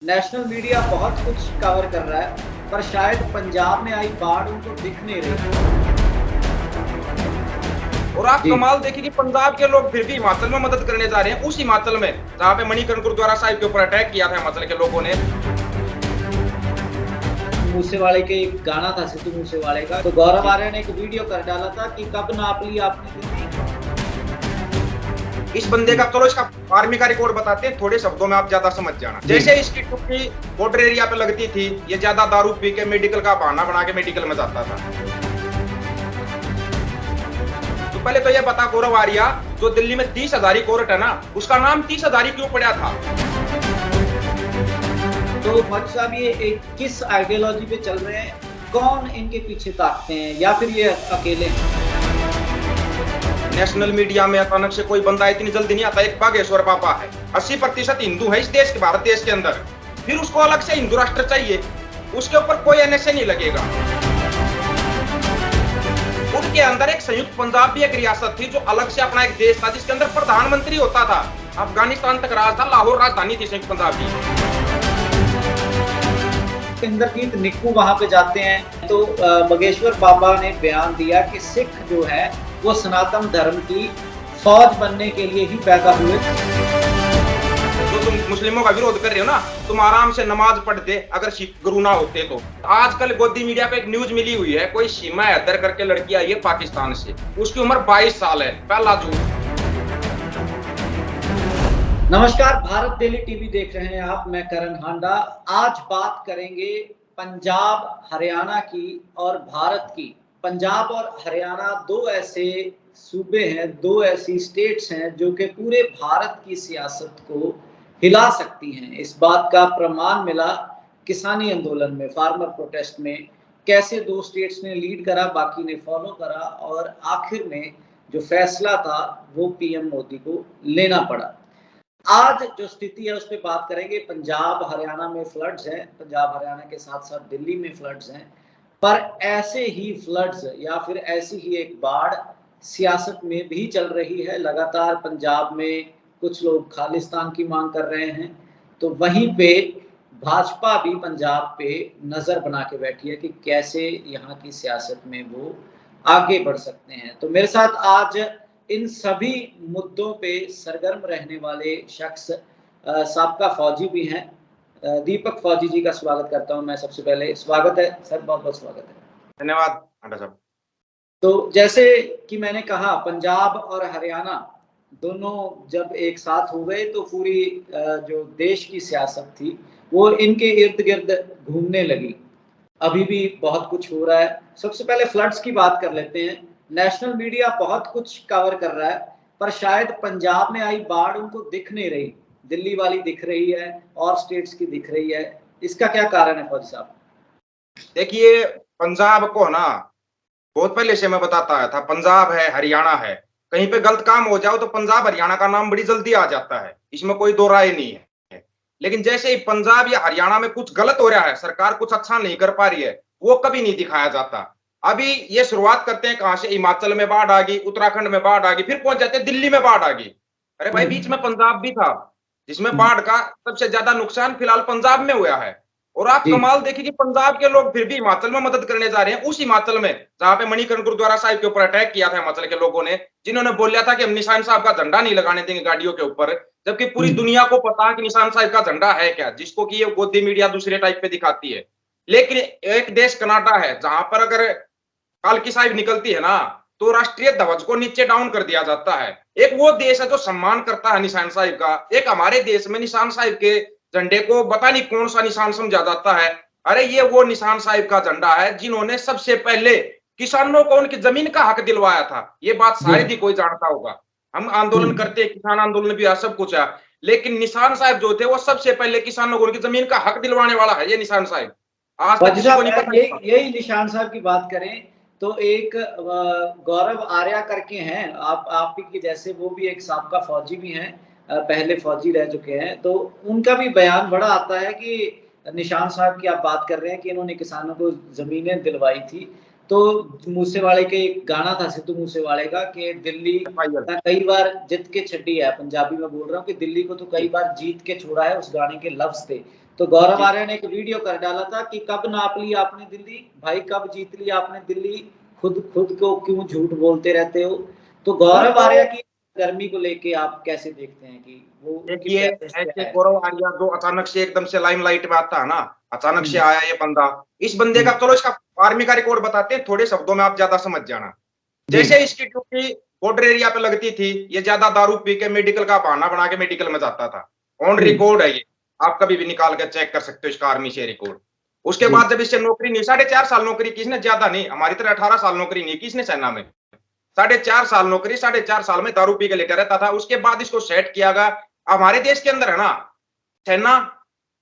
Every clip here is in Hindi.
नेशनल मीडिया बहुत कुछ कवर कर रहा है, पर शायद पंजाब में आई बाढ़ उनको दिख नहीं रही। और आप जी। कमाल देखिए कि पंजाब के लोग फिर भी हिमाचल में मदद करने जा रहे हैं, उस हिमाचल में जहां पे मणिकर्ण गुरुद्वारा साहिब के ऊपर अटैक किया था हिमाचल के लोगों ने। मूसेवाले के एक गाना था सिद्धू मूसेवाले का, तो गौरव आर्या ने एक वीडियो कर डाला था कि कब नाप ली आपने दिल्ली। इस बंदे का चलो इसका आर्मी का रिकॉर्ड बताते हैं थोड़े शब्दों में, आप ज्यादा समझ जाना। जैसे इसकी टुकड़ी बॉर्डर एरिया पे लगती थी, ये ज्यादा दारू पी के मेडिकल का बहाना बना के मेडिकल में जाता था। तो पहले तो ये बता गौरव आर्या, जो दिल्ली में 30 हजारी कोर्ट है ना, उसका नाम 30 हजारी क्यों पड़ा था? तो फौजी साहब ये एक किस आइडियोलॉजी पे चल रहे हैं, कौन इनके पीछे ताकते हैं, या फिर ये अकेले हैं? नेशनल मीडिया में अचानक से कोई बंदा इतनी जल्दी नहीं आता। एक बागेश्वर पापा है, 80% हिंदू है इस देश के, भारत देश के अंदर, फिर उसको अलग से हिंदू राष्ट्र चाहिए, उसके ऊपर कोई एनएसए नहीं लगेगा। उनके अंदर एक संयुक्त पंजाब भी एक रियासत थी, जो अलग से अपना एक देश था, जिसके अंदर प्रधानमंत्री होता था। अफगानिस्तान तक राज था, लाहौर राजधानी थी संयुक्त पंजाब की। इंद्रजीत निक्कू वहां पे जाते हैं तो बागेश्वर बाबा ने बयान दिया कि सिख जो है वो सनातन धर्म की फौज बनने के लिए ही पैदा हुए। जो तुम मुस्लिमों का विरोध कर रहे हो ना, तुम आराम से नमाज पढ़ते अगर सिख गुरु ना होते तो। आजकल गोदी मीडिया पे एक न्यूज मिली हुई है, कोई सीमा हैदर करके लड़की आई है पाकिस्तान से, उसकी उम्र 22 साल है। पहला झूठ। नमस्कार, भारत डेली टीवी देख रहे हैं आप, मैं करण हांडा। आज बात करेंगे पंजाब हरियाणा की और भारत की। पंजाब और हरियाणा दो ऐसे सूबे हैं, दो ऐसी स्टेट्स हैं जो कि पूरे भारत की सियासत को हिला सकती हैं। इस बात का प्रमाण मिला किसानी आंदोलन में, फार्मर प्रोटेस्ट में। कैसे दो स्टेट्स ने लीड करा, बाकी ने फॉलो करा, और आखिर में जो फैसला था वो पीएम मोदी को लेना पड़ा। आज जो स्थिति है उस पर बात करेंगे। पंजाब हरियाणा में फ्लड्स हैं, पंजाब हरियाणा के साथ साथ दिल्ली में फ्लड्स हैं, पर ऐसे ही फ्लड्स या फिर ऐसी ही एक बाढ़ सियासत में भी चल रही है। लगातार पंजाब में कुछ लोग खालिस्तान की मांग कर रहे हैं, तो वहीं पे भाजपा भी पंजाब पे नजर बना के बैठी है कि कैसे यहाँ की सियासत में वो आगे बढ़ सकते हैं। तो मेरे साथ आज इन सभी मुद्दों पे सरगर्म रहने वाले शख्स साबका फौजी भी हैं। दीपक फौजी जी का स्वागत करता हूं मैं। सबसे पहले स्वागत है सर, बहुत बहुत स्वागत है। धन्यवाद आंडा साहब। तो जैसे कि मैंने कहा, पंजाब और हरियाणा दोनों जब एक साथ हो गए तो पूरी जो देश की सियासत थी वो इनके इर्द गिर्द घूमने लगी। अभी भी बहुत कुछ हो रहा है। सबसे पहले फ्लड्स की बात कर लेते हैं। नेशनल मीडिया बहुत कुछ कवर कर रहा है, पर शायद पंजाब में आई बाढ़ उनको दिख नहीं रही। दिल्ली वाली दिख रही है और स्टेट्स की दिख रही है। इसका क्या कारण है फौजी साहब? देखिए, पंजाब को ना बहुत पहले से मैं बताता आया था, पंजाब है हरियाणा है, कहीं पे गलत काम हो जाओ तो पंजाब हरियाणा का नाम बड़ी जल्दी आ जाता है, इसमें कोई दो राय नहीं है। लेकिन जैसे ही पंजाब या हरियाणा में कुछ गलत हो रहा है, सरकार कुछ अच्छा नहीं कर पा रही है, वो कभी नहीं दिखाया जाता। अभी ये शुरुआत करते हैं कहां से, हिमाचल में बाढ़ आ गई, उत्तराखंड में बाढ़ आ गई, फिर पहुंच जाते हैं दिल्ली में बाढ़ आ गई। अरे भाई, बीच में पंजाब भी था, जिसमें बाढ़ का सबसे ज्यादा नुकसान फिलहाल पंजाब में हुआ है। और आप जी। कमाल देखिए कि पंजाब के लोग फिर भी हिमाचल में मदद करने जा रहे हैं, उस हिमाचल में जहां पे मणिकर्ण गुरुद्वारा साहिब के ऊपर अटैक किया था हिमाचल के लोगों ने, जिन्होंने बोला था कि हम निशान साहब का झंडा नहीं लगाने देंगे गाड़ियों के ऊपर, जबकि पूरी दुनिया को पता है कि निशान साहब का झंडा है क्या, जिसको कि ये गोदी मीडिया दूसरे टाइप पे दिखाती है। लेकिन एक देश कनाडा है, जहां पर अगर पालकी साहिब निकलती है ना, तो राष्ट्रीय ध्वज को नीचे डाउन कर दिया जाता है। एक वो देश है जो सम्मान करता है निशान साहिब का, एक हमारे देश में निशान साहिब के झंडे को पता नहीं कौन सा निशान समझा जाता है। अरे ये वो निशान साहिब का झंडा है जिन्होंने सबसे पहले किसानों को उनकी जमीन का हक दिलवाया था। ये बात शायद ही कोई जानता होगा। हम आंदोलन करते हैं, किसान आंदोलन भी है, सब कुछ है, लेकिन निशान साहिब जो थे वो सबसे पहले किसानों को उनकी जमीन का हक दिलवाने वाला है ये निशान साहिब। आज तक फौजी किसी को साहब, नहीं पता था। यही निशान साहब की बात करें तो एक गौरव आर्या करके हैं, आप ही के जैसे, वो भी एक साबका फौजी भी हैं, पहले फौजी रह चुके हैं। तो उनका भी बयान बड़ा आता है कि निशान साहब की आप बात कर रहे हैं कि इन्होंने किसानों को जमीनें दिलवाई थी। तो मूसेवाले के एक गाना था सिद्धू मूसेवाले का कि दिल्ली कई बार जीत के छड़ी है, पंजाबी में बोल रहा हूँ, कि दिल्ली को तो कई बार जीत के छोड़ा है, उस गाने के लफ्ज थे। तो गौरव आर्या ने एक वीडियो कर डाला था कि कब नाप ली आपने दिल्ली भाई, कब जीत ली आपने दिल्ली, खुद खुद को क्यों झूठ बोलते रहते हो। तो गौरव आर्या की गर्मी को लेके आप कैसे देखते हैं कि वो उनकी देखिए, प्रेजेंस क्या ऐसे है? गौरव आर्या जो अचानक से एकदम से लाइमलाइट में आता है ना, अचानक से हम्म, आया ये बंदा, इस बंदे का चलो इसका आर्मी का रिकॉर्ड बताते हैं थोड़े शब्दों में, आप ज्यादा समझ जाना। जी जैसे इसकी ड्यूटी बॉर्डर एरिया पे लगती थी, ये ज्यादा दारू पी के मेडिकल का बहाना बना के मेडिकल में जाता था। ऑन रिकॉर्ड है ये, आप कभी भी निकाल के चेक कर सकते हो इसका आर्मी से रिकॉर्ड। उसके जी बाद जब इससे नौकरी नहीं, 4.5 साल नौकरी की इसने, ज्यादा नहीं, हमारी तरह 18 साल नौकरी नहीं की इसने सेना में। 4.5 साल नौकरी, 4.5 साल में दारू पी के लेटा रहता था। उसके बाद इसको सेट किया गया। हमारे देश के अंदर है ना, सेना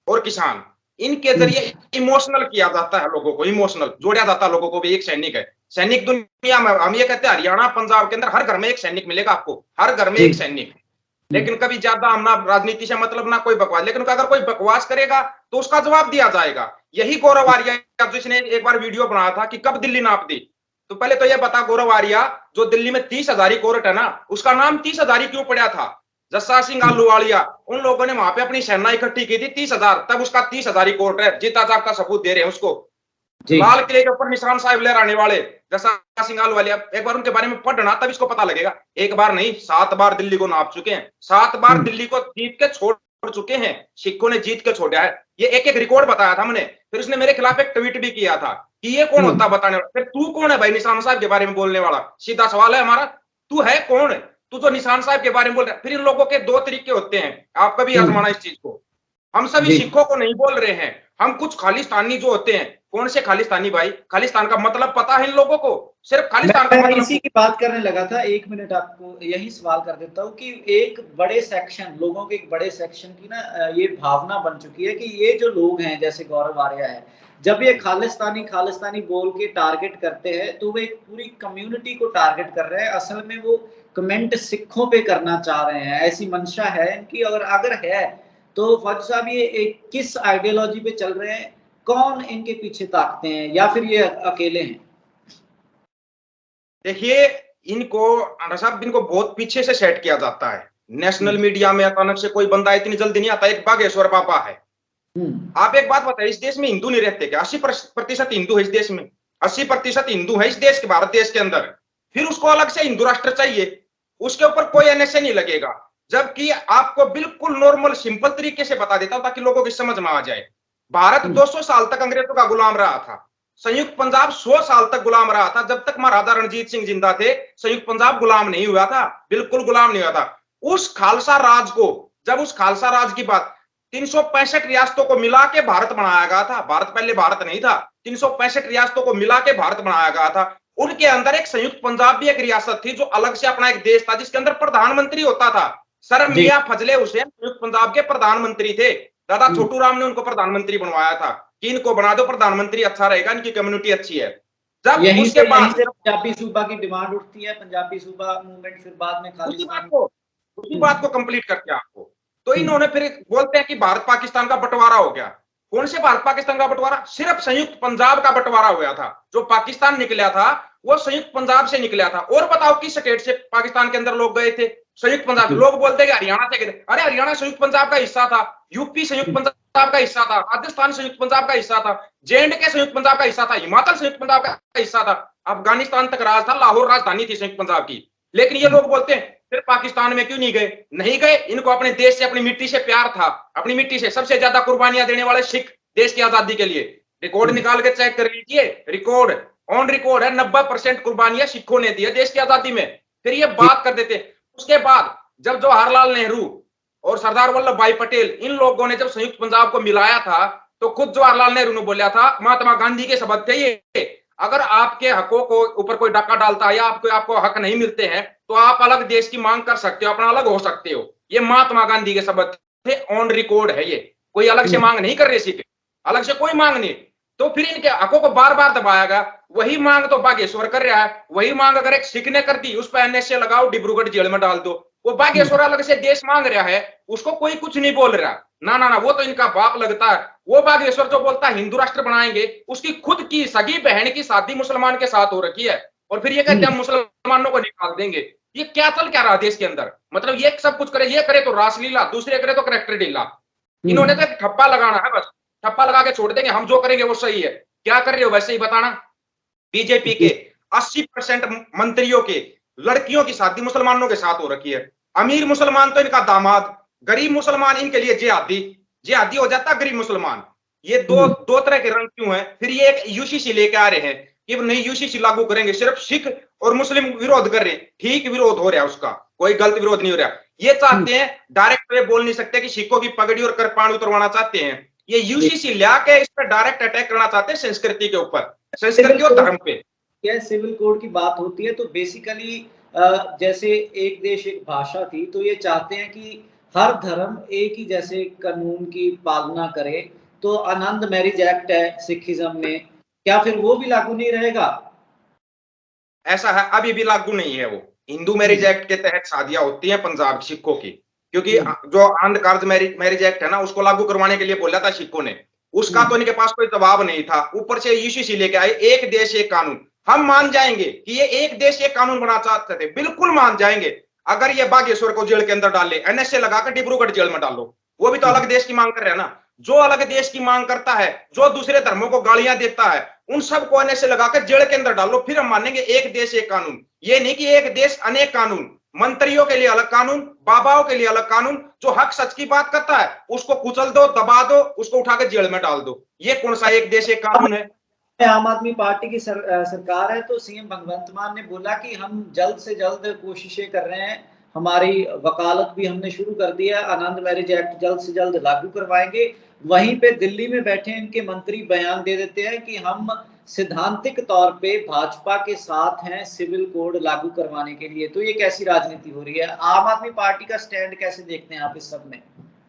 और किसान, इनके जरिए इमोशनल किया जाता है लोगों को, इमोशनल जोड़ा जाता है लोगों को भी। एक सैनिक है, सैनिक दुनिया में हम ये कहते हैं हरियाणा पंजाब के अंदर हर घर में एक सैनिक मिलेगा आपको, हर घर में जी एक सैनिक। लेकिन कभी ज्यादा हम ना राजनीति से मतलब ना कोई बकवास, लेकिन अगर कोई बकवास करेगा तो उसका जवाब दिया जाएगा। यही गौरव आर्या जिसने एक बार वीडियो बनाया था कि कब दिल्ली नाप दी। तो पहले तो ये बता गौरव आर्या, जो दिल्ली में 30 हजारी कोर्ट है ना, उसका नाम 30 हजारी क्यों पड़ा था? जस्सा सिंह आलूवालिया, उन लोगों ने वहां पे अपनी सेना इकट्ठी की थी 30 हजार, तब उसका 30 हजारी कोर्ट है। जीता जागता सबूत दे रहे हैं उसको। जी लाल किले के ऊपर निशान साहिब लहराने वाले जस्सा सिंह आलूवालिया, एक बार उनके बारे में पढ़ना तब इसको पता लगेगा। एक बार नहीं, 7 बार दिल्ली को नाप चुके हैं, 7 बार दिल्ली को जीत के छोड़ चुके हैं। सिखों ने जीत के छोड़ा है। ये एक एक रिकॉर्ड बताया था हमने। फिर उसने मेरे खिलाफ एक ट्वीट भी किया था कि ये कौन होता बताने वाला। फिर तू कौन है भाई निशान साहब के बारे में बोलने वाला? सीधा सवाल है हमारा, तू है कौन? तू तो निशान साहब के बारे में बोल रहा है। फिर इन लोगों के दो तरीके होते हैं, आप कभी आजमाना इस चीज को। हम सभी जी सिखों को नहीं बोल रहे हैं, हम कुछ खालिस्तानी जो होते हैं। कौन से खालिस्तानी भाई? खालिस्तान का मतलब पता है इन लोगों को? सिर्फ खालिस्तान का मैं मतलब इसी की बात करने लगा था। 1 मिनट आपको यही सवाल कर देता हूँ कि एक बड़े सेक्शन लोगों के, एक बड़े सेक्शन की ना ये भावना बन चुकी है कि ये जो लोग हैं जैसे गौरव आर्या है, जब ये खालिस्तानी खालिस्तानी बोल के टारगेट करते हैं तो वो एक पूरी कम्युनिटी को टारगेट कर रहे हैं। असल में वो कमेंट सिखों पे करना चाह रहे हैं, ऐसी मंशा है इनकी। अगर अगर है तो फौज साहब ये एक किस आइडियोलॉजी पे चल रहे हैं? कौन इनके पीछे ताकते हैं, या फिर ये अकेले हैं? देखिए, इनको साहब इनको बहुत पीछे से सेट किया जाता है। नेशनल मीडिया में अचानक से कोई बंदा इतनी जल्दी नहीं आता। एक बागेश्वर बाबा है। हम्म आप एक बात बताइए, इस देश में हिंदू नहीं रहते क्या? 80% हिंदू है इस देश में, 80% हिंदू है इस देश के, भारत देश के अंदर। फिर उसको अलग से हिंदू राष्ट्र चाहिए, उसके ऊपर कोई एनएसए नहीं लगेगा। जबकि आपको बिल्कुल नॉर्मल सिंपल तरीके से बता देता हूं ताकि लोगों की समझ में आ जाए। भारत 200 साल तक अंग्रेजों का गुलाम रहा था। संयुक्त पंजाब 100 साल तक गुलाम रहा था। जब तक महाराजा रणजीत सिंह जिंदा थे, संयुक्त पंजाब गुलाम नहीं हुआ था, बिल्कुल गुलाम नहीं हुआ था। उस खालसा राज को, जब उस खालसा राज की बात, 365 रियासतों को मिला के भारत बनाया गया था। भारत पहले भारत नहीं था, 365 रियासतों को मिला के भारत बनाया गया था। उनके अंदर एक संयुक्त पंजाब भी एक रियासत थी, जो अलग से अपना एक देश था, जिसके अंदर प्रधानमंत्री होता था। सर जी मियां फजले हुसैन संयुक्त पंजाब के प्रधानमंत्री थे। दादा हम्म छोटू राम ने उनको प्रधानमंत्री बनवाया था कि इनको बना दो प्रधानमंत्री, अच्छा रहेगा, इनकी कम्युनिटी अच्छी है। जब उसके यहीं बाद से पंजाबी सूबा की डिमांड उठती है, पंजाबी सूबा मूवमेंट, फिर बाद में उसी बात खालिस्तान। को उसी बात को कंप्लीट करके आपको, तो हम्म इन्होंने फिर बोलते हैं कि भारत पाकिस्तान का बंटवारा हो गया। कौन से भारत पाकिस्तान का बंटवारा? सिर्फ संयुक्त पंजाब का बंटवारा हुआ था। जो पाकिस्तान निकला था वो संयुक्त पंजाब से निकला था। और बताओ किस स्टेट से पाकिस्तान के अंदर लोग गए थे? संयुक्त पंजाब। जी लोग बोलते हैं कि हरियाणा से गए। अरे हरियाणा संयुक्त पंजाब का हिस्सा था, यूपी संयुक्त पंजाब का हिस्सा था, राजस्थान संयुक्त पंजाब का हिस्सा था, जेएंडके संयुक्त पंजाब का हिस्सा था, हिमाचल संयुक्त पंजाब का हिस्सा था, अफगानिस्तान तक राज था, लाहौर राजधानी थी संयुक्त पंजाब की। लेकिन ये लोग बोलते हैं फिर पाकिस्तान में क्यों नहीं गए? नहीं गए, इनको अपने देश से, अपनी मिट्टी से प्यार था। अपनी मिट्टी से सबसे ज्यादा कुर्बानियां देने वाले सिख, देश की आजादी के लिए। रिकॉर्ड निकाल के चेक कर लीजिए, रिकॉर्ड ऑन रिकॉर्ड है, 90% कुर्बानियां सिखों ने दी है देश की आजादी में। फिर ये जी बात कर देते। उसके बाद जब जवाहरलाल नेहरू और सरदार वल्लभ भाई पटेल, इन लोगों ने जब संयुक्त पंजाब को मिलाया था, तो खुद जवाहरलाल नेहरू ने बोला था, महात्मा गांधी के शब्द थे ये, अगर आपके हकों को ऊपर कोई डाका डालता है या आपको हक नहीं मिलते हैं, तो आप अलग देश की मांग कर सकते हो, अपना अलग हो सकते हो। ये महात्मा गांधी के शब्द थे, ऑन रिकॉर्ड है ये। कोई अलग से मांग नहीं कर रहे सिख, अलग से कोई मांग नहीं। तो फिर इनके हकों को बार बार दबाया गया। वही मांग तो बागेश्वर कर रहा है। वही मांग अगर एक सिख ने कर दी, उस पर एनएसए लगाओ, डिब्रूगढ़ जेल में डाल दो। वो बागेश्वर अलग से देश मांग रहा है, उसको कोई कुछ नहीं बोल रहा। ना ना ना, वो तो इनका बाप लगता है। वो बागेश्वर जो बोलता है हिंदू राष्ट्र बनाएंगे, उसकी खुद की सगी बहन की शादी मुसलमान के साथ हो रखी है, और फिर ये कहते हैं हम मुसलमानों को निकाल देंगे। ये क्या चल क्या रहा देश के अंदर? मतलब ये सब कुछ करे, ये करे तो रासलीला, दूसरे करे तो करेक्टर ढीला। इन्होंने तो एक ठप्पा लगाना है बस। के छोड़ देंगे, हम जो करेंगे वो सही है। क्या कर रहे हो वैसे ही बताना। बीजेपी के 80% मंत्रियों के लड़कियों की शादी मुसलमानों के साथ हो रखी है। अमीर मुसलमान तो इनका दामाद, गरीब मुसलमान इनके लिए जिहादी, जिहादी हो जाता गरीब मुसलमान। ये दो दो तरह के रंग क्यों है? फिर ये एक यूसीसी लेके आ रहे हैं कि नहीं यूसीसी लागू करेंगे, सिर्फ सिख और मुस्लिम विरोध कर रहे हैं। ठीक विरोध हो रहा है उसका, कोई गलत विरोध नहीं हो रहा। ये चाहते हैं, डायरेक्ट वे बोल नहीं सकते कि सिखों की पगड़ी और कृपाण उतरवाना चाहते हैं। ये यूसीसी ला के इस पर डायरेक्ट अटैक करना चाहते हैं संस्कृति के ऊपर, संस्कृति और धर्म पे। क्या सिविल कोड की बात होती है तो बेसिकली जैसे एक देश एक भाषा थी, तो ये चाहते हैं कि हर धर्म एक ही जैसे कानून की पालना करे। तो आनंद मैरिज एक्ट है सिखिज्म में, क्या फिर वो भी लागू नहीं रहेगा? ऐसा है, अभी भी लागू नहीं है वो। हिंदू मैरिज एक्ट के तहत शादियां होती हैं पंजाब सिखों की, क्योंकि जो आंध्र कार्ज मैरिज एक्ट है ना, उसको लागू करवाने के लिए बोला था सिखों ने, उसका तो इनके पास कोई जवाब नहीं था। ऊपर से यूसीसी लेके आए एक देश एक कानून। हम मान जाएंगे कि ये एक देश एक कानून बनाना चाहते थे, बिल्कुल मान जाएंगे। अगर ये बागेश्वर को जेल के अंदर डाल ले, एनएसए लगाकर डिब्रूगढ़ जेल में डालो, वो भी तो अलग देश की मांग कर रहे हैं ना। जो अलग देश की मांग करता है, जो दूसरे धर्मों को गालियां देता है, उन सबको एनएसए लगाकर जेल के अंदर डालो, फिर हम मानेंगे एक देश एक कानून। ये नहीं कि एक देश अनेक कानून। मंत्रियों के लिए अलग कानून, बाबाओं के लिए अलग कानून। जो हक सच की बात करता है उसको कुचल दो, दबा दो, उसको उठाकर जेल में डाल दो। ये कौन सा एक देश एक कानून है? आम आदमी पार्टी की सरकार है, तो सीएम भगवंत मान ने बोला कि हम जल्द से जल्द कोशिशें कर रहे हैं, हमारी वकालत भी हमने शुरू कर दिया, आनंद मैरिज एक्ट जल्द से जल्द लागू करवाएंगे। वहीं पे दिल्ली में बैठे इनके मंत्री बयान दे देते हैं कि हम सैद्धांतिक तौर पे भाजपा के साथ हैं सिविल कोड लागू करवाने के लिए। तो ये कैसी राजनीति हो रही है? आम आदमी पार्टी का स्टैंड कैसे देखते हैं आप इस सब में?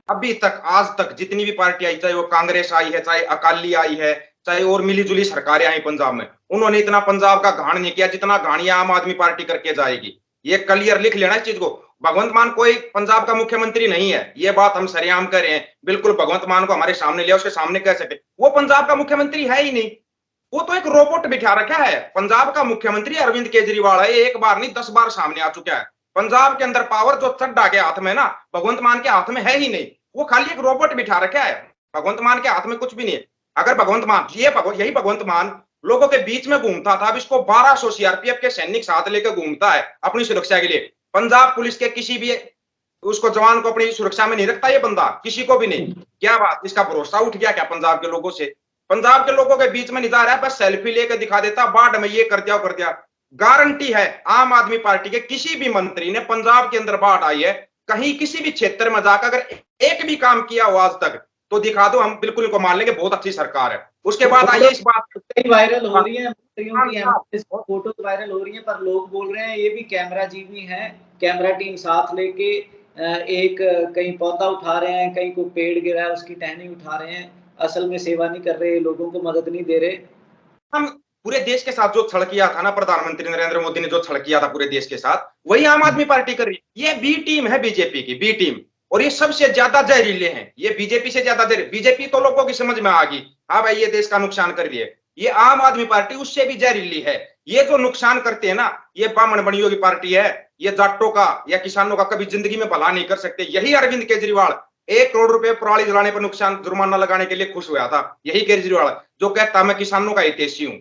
अभी तक आज तक जितनी भी पार्टी आई, चाहे वो कांग्रेस आई है, चाहे अकाली आई है, चाहे और मिली जुली सरकारें आई पंजाब में, उन्होंने इतना पंजाब का घाण नहीं किया जितना घाण ये आम आदमी पार्टी करके जाएगी। ये क्लियर लिख लेना इस चीज को। भगवंत मान कोई पंजाब का मुख्यमंत्री नहीं है, ये बात हम सरेआम कर रहे हैं। बिल्कुल भगवंत मान को हमारे सामने लिया, उसके सामने कह सकते वो पंजाब का मुख्यमंत्री है ही नहीं। वो तो एक रोबोट बिठा रखा है। पंजाब का मुख्यमंत्री अरविंद केजरीवाल है, एक बार नहीं 10 बार सामने आ चुका है। पंजाब के अंदर पावर जो चड्ढा के हाथ में ना, भगवंत मान के हाथ में है ही नहीं। वो खाली एक रोबोट बिठा रखा है, भगवंत मान के हाथ में कुछ भी नहीं है। अगर भगवंत मान यही भगवंत मान लोगों के बीच में घूमता था, अब इसको 1200 सीआरपीएफ के सैनिक साथ लेकर घूमता है अपनी सुरक्षा के लिए। पंजाब पुलिस के किसी भी उसको जवान को अपनी सुरक्षा में नहीं रखता ये बंदा, किसी को भी नहीं। क्या बात, इसका भरोसा उठ गया क्या पंजाब के लोगों से? पंजाब के लोगों के बीच में नहीं जा रहा है, बस सेल्फी लेकर दिखा देता, बाढ़ में ये कर दिया कर दिया। गारंटी है आम आदमी पार्टी के किसी भी मंत्री ने, पंजाब के अंदर बाढ़ आई है, कहीं किसी भी क्षेत्र में जाकर अगर एक भी काम किया हो आज तक, तो दिखा दो, हम बिल्कुल इनको मान लेंगे बहुत अच्छी सरकार है। उसके बाद आइए इस बात वायरल हो रही है, मंत्रियों की फोटो वायरल हो रही है, पर लोग बोल रहे हैं ये भी कैमरा जीवी हैं, कैमरा टीम साथ लेके एक कहीं पौधा उठा रहे हैं, कहीं कोई पेड़ गिरा है उसकी टहनी उठा रहे हैं, असल में सेवा नहीं कर रहे, लोगों को मदद नहीं दे रहे। हम पूरे देश के साथ जो छल किया था ना प्रधानमंत्री नरेंद्र मोदी ने, जो छल किया था पूरे देश के साथ, वही आम आदमी पार्टी कर रही है। ये बी टीम है बीजेपी की, बी टीम, और ये सबसे ज्यादा जहरीले हैं। ये बीजेपी से ज्यादा जहरीले, बीजेपी तो लोगों की समझ में आ गई, हाँ भाई ये देश का नुकसान कर रही है। ये आम आदमी पार्टी उससे भी जहरीली है। ये जो नुकसान करते हैं ना, ये बामण बनियों की पार्टी है। ये जाटों का या किसानों का कभी जिंदगी में भला नहीं कर सकते। यही अरविंद केजरीवाल 1 करोड़ रुपए पराली जलाने पर नुकसान जुर्माना लगाने के लिए खुश हुआ था। यही केजरीवाल जो कहता मैं किसानों का हितैषी हूं।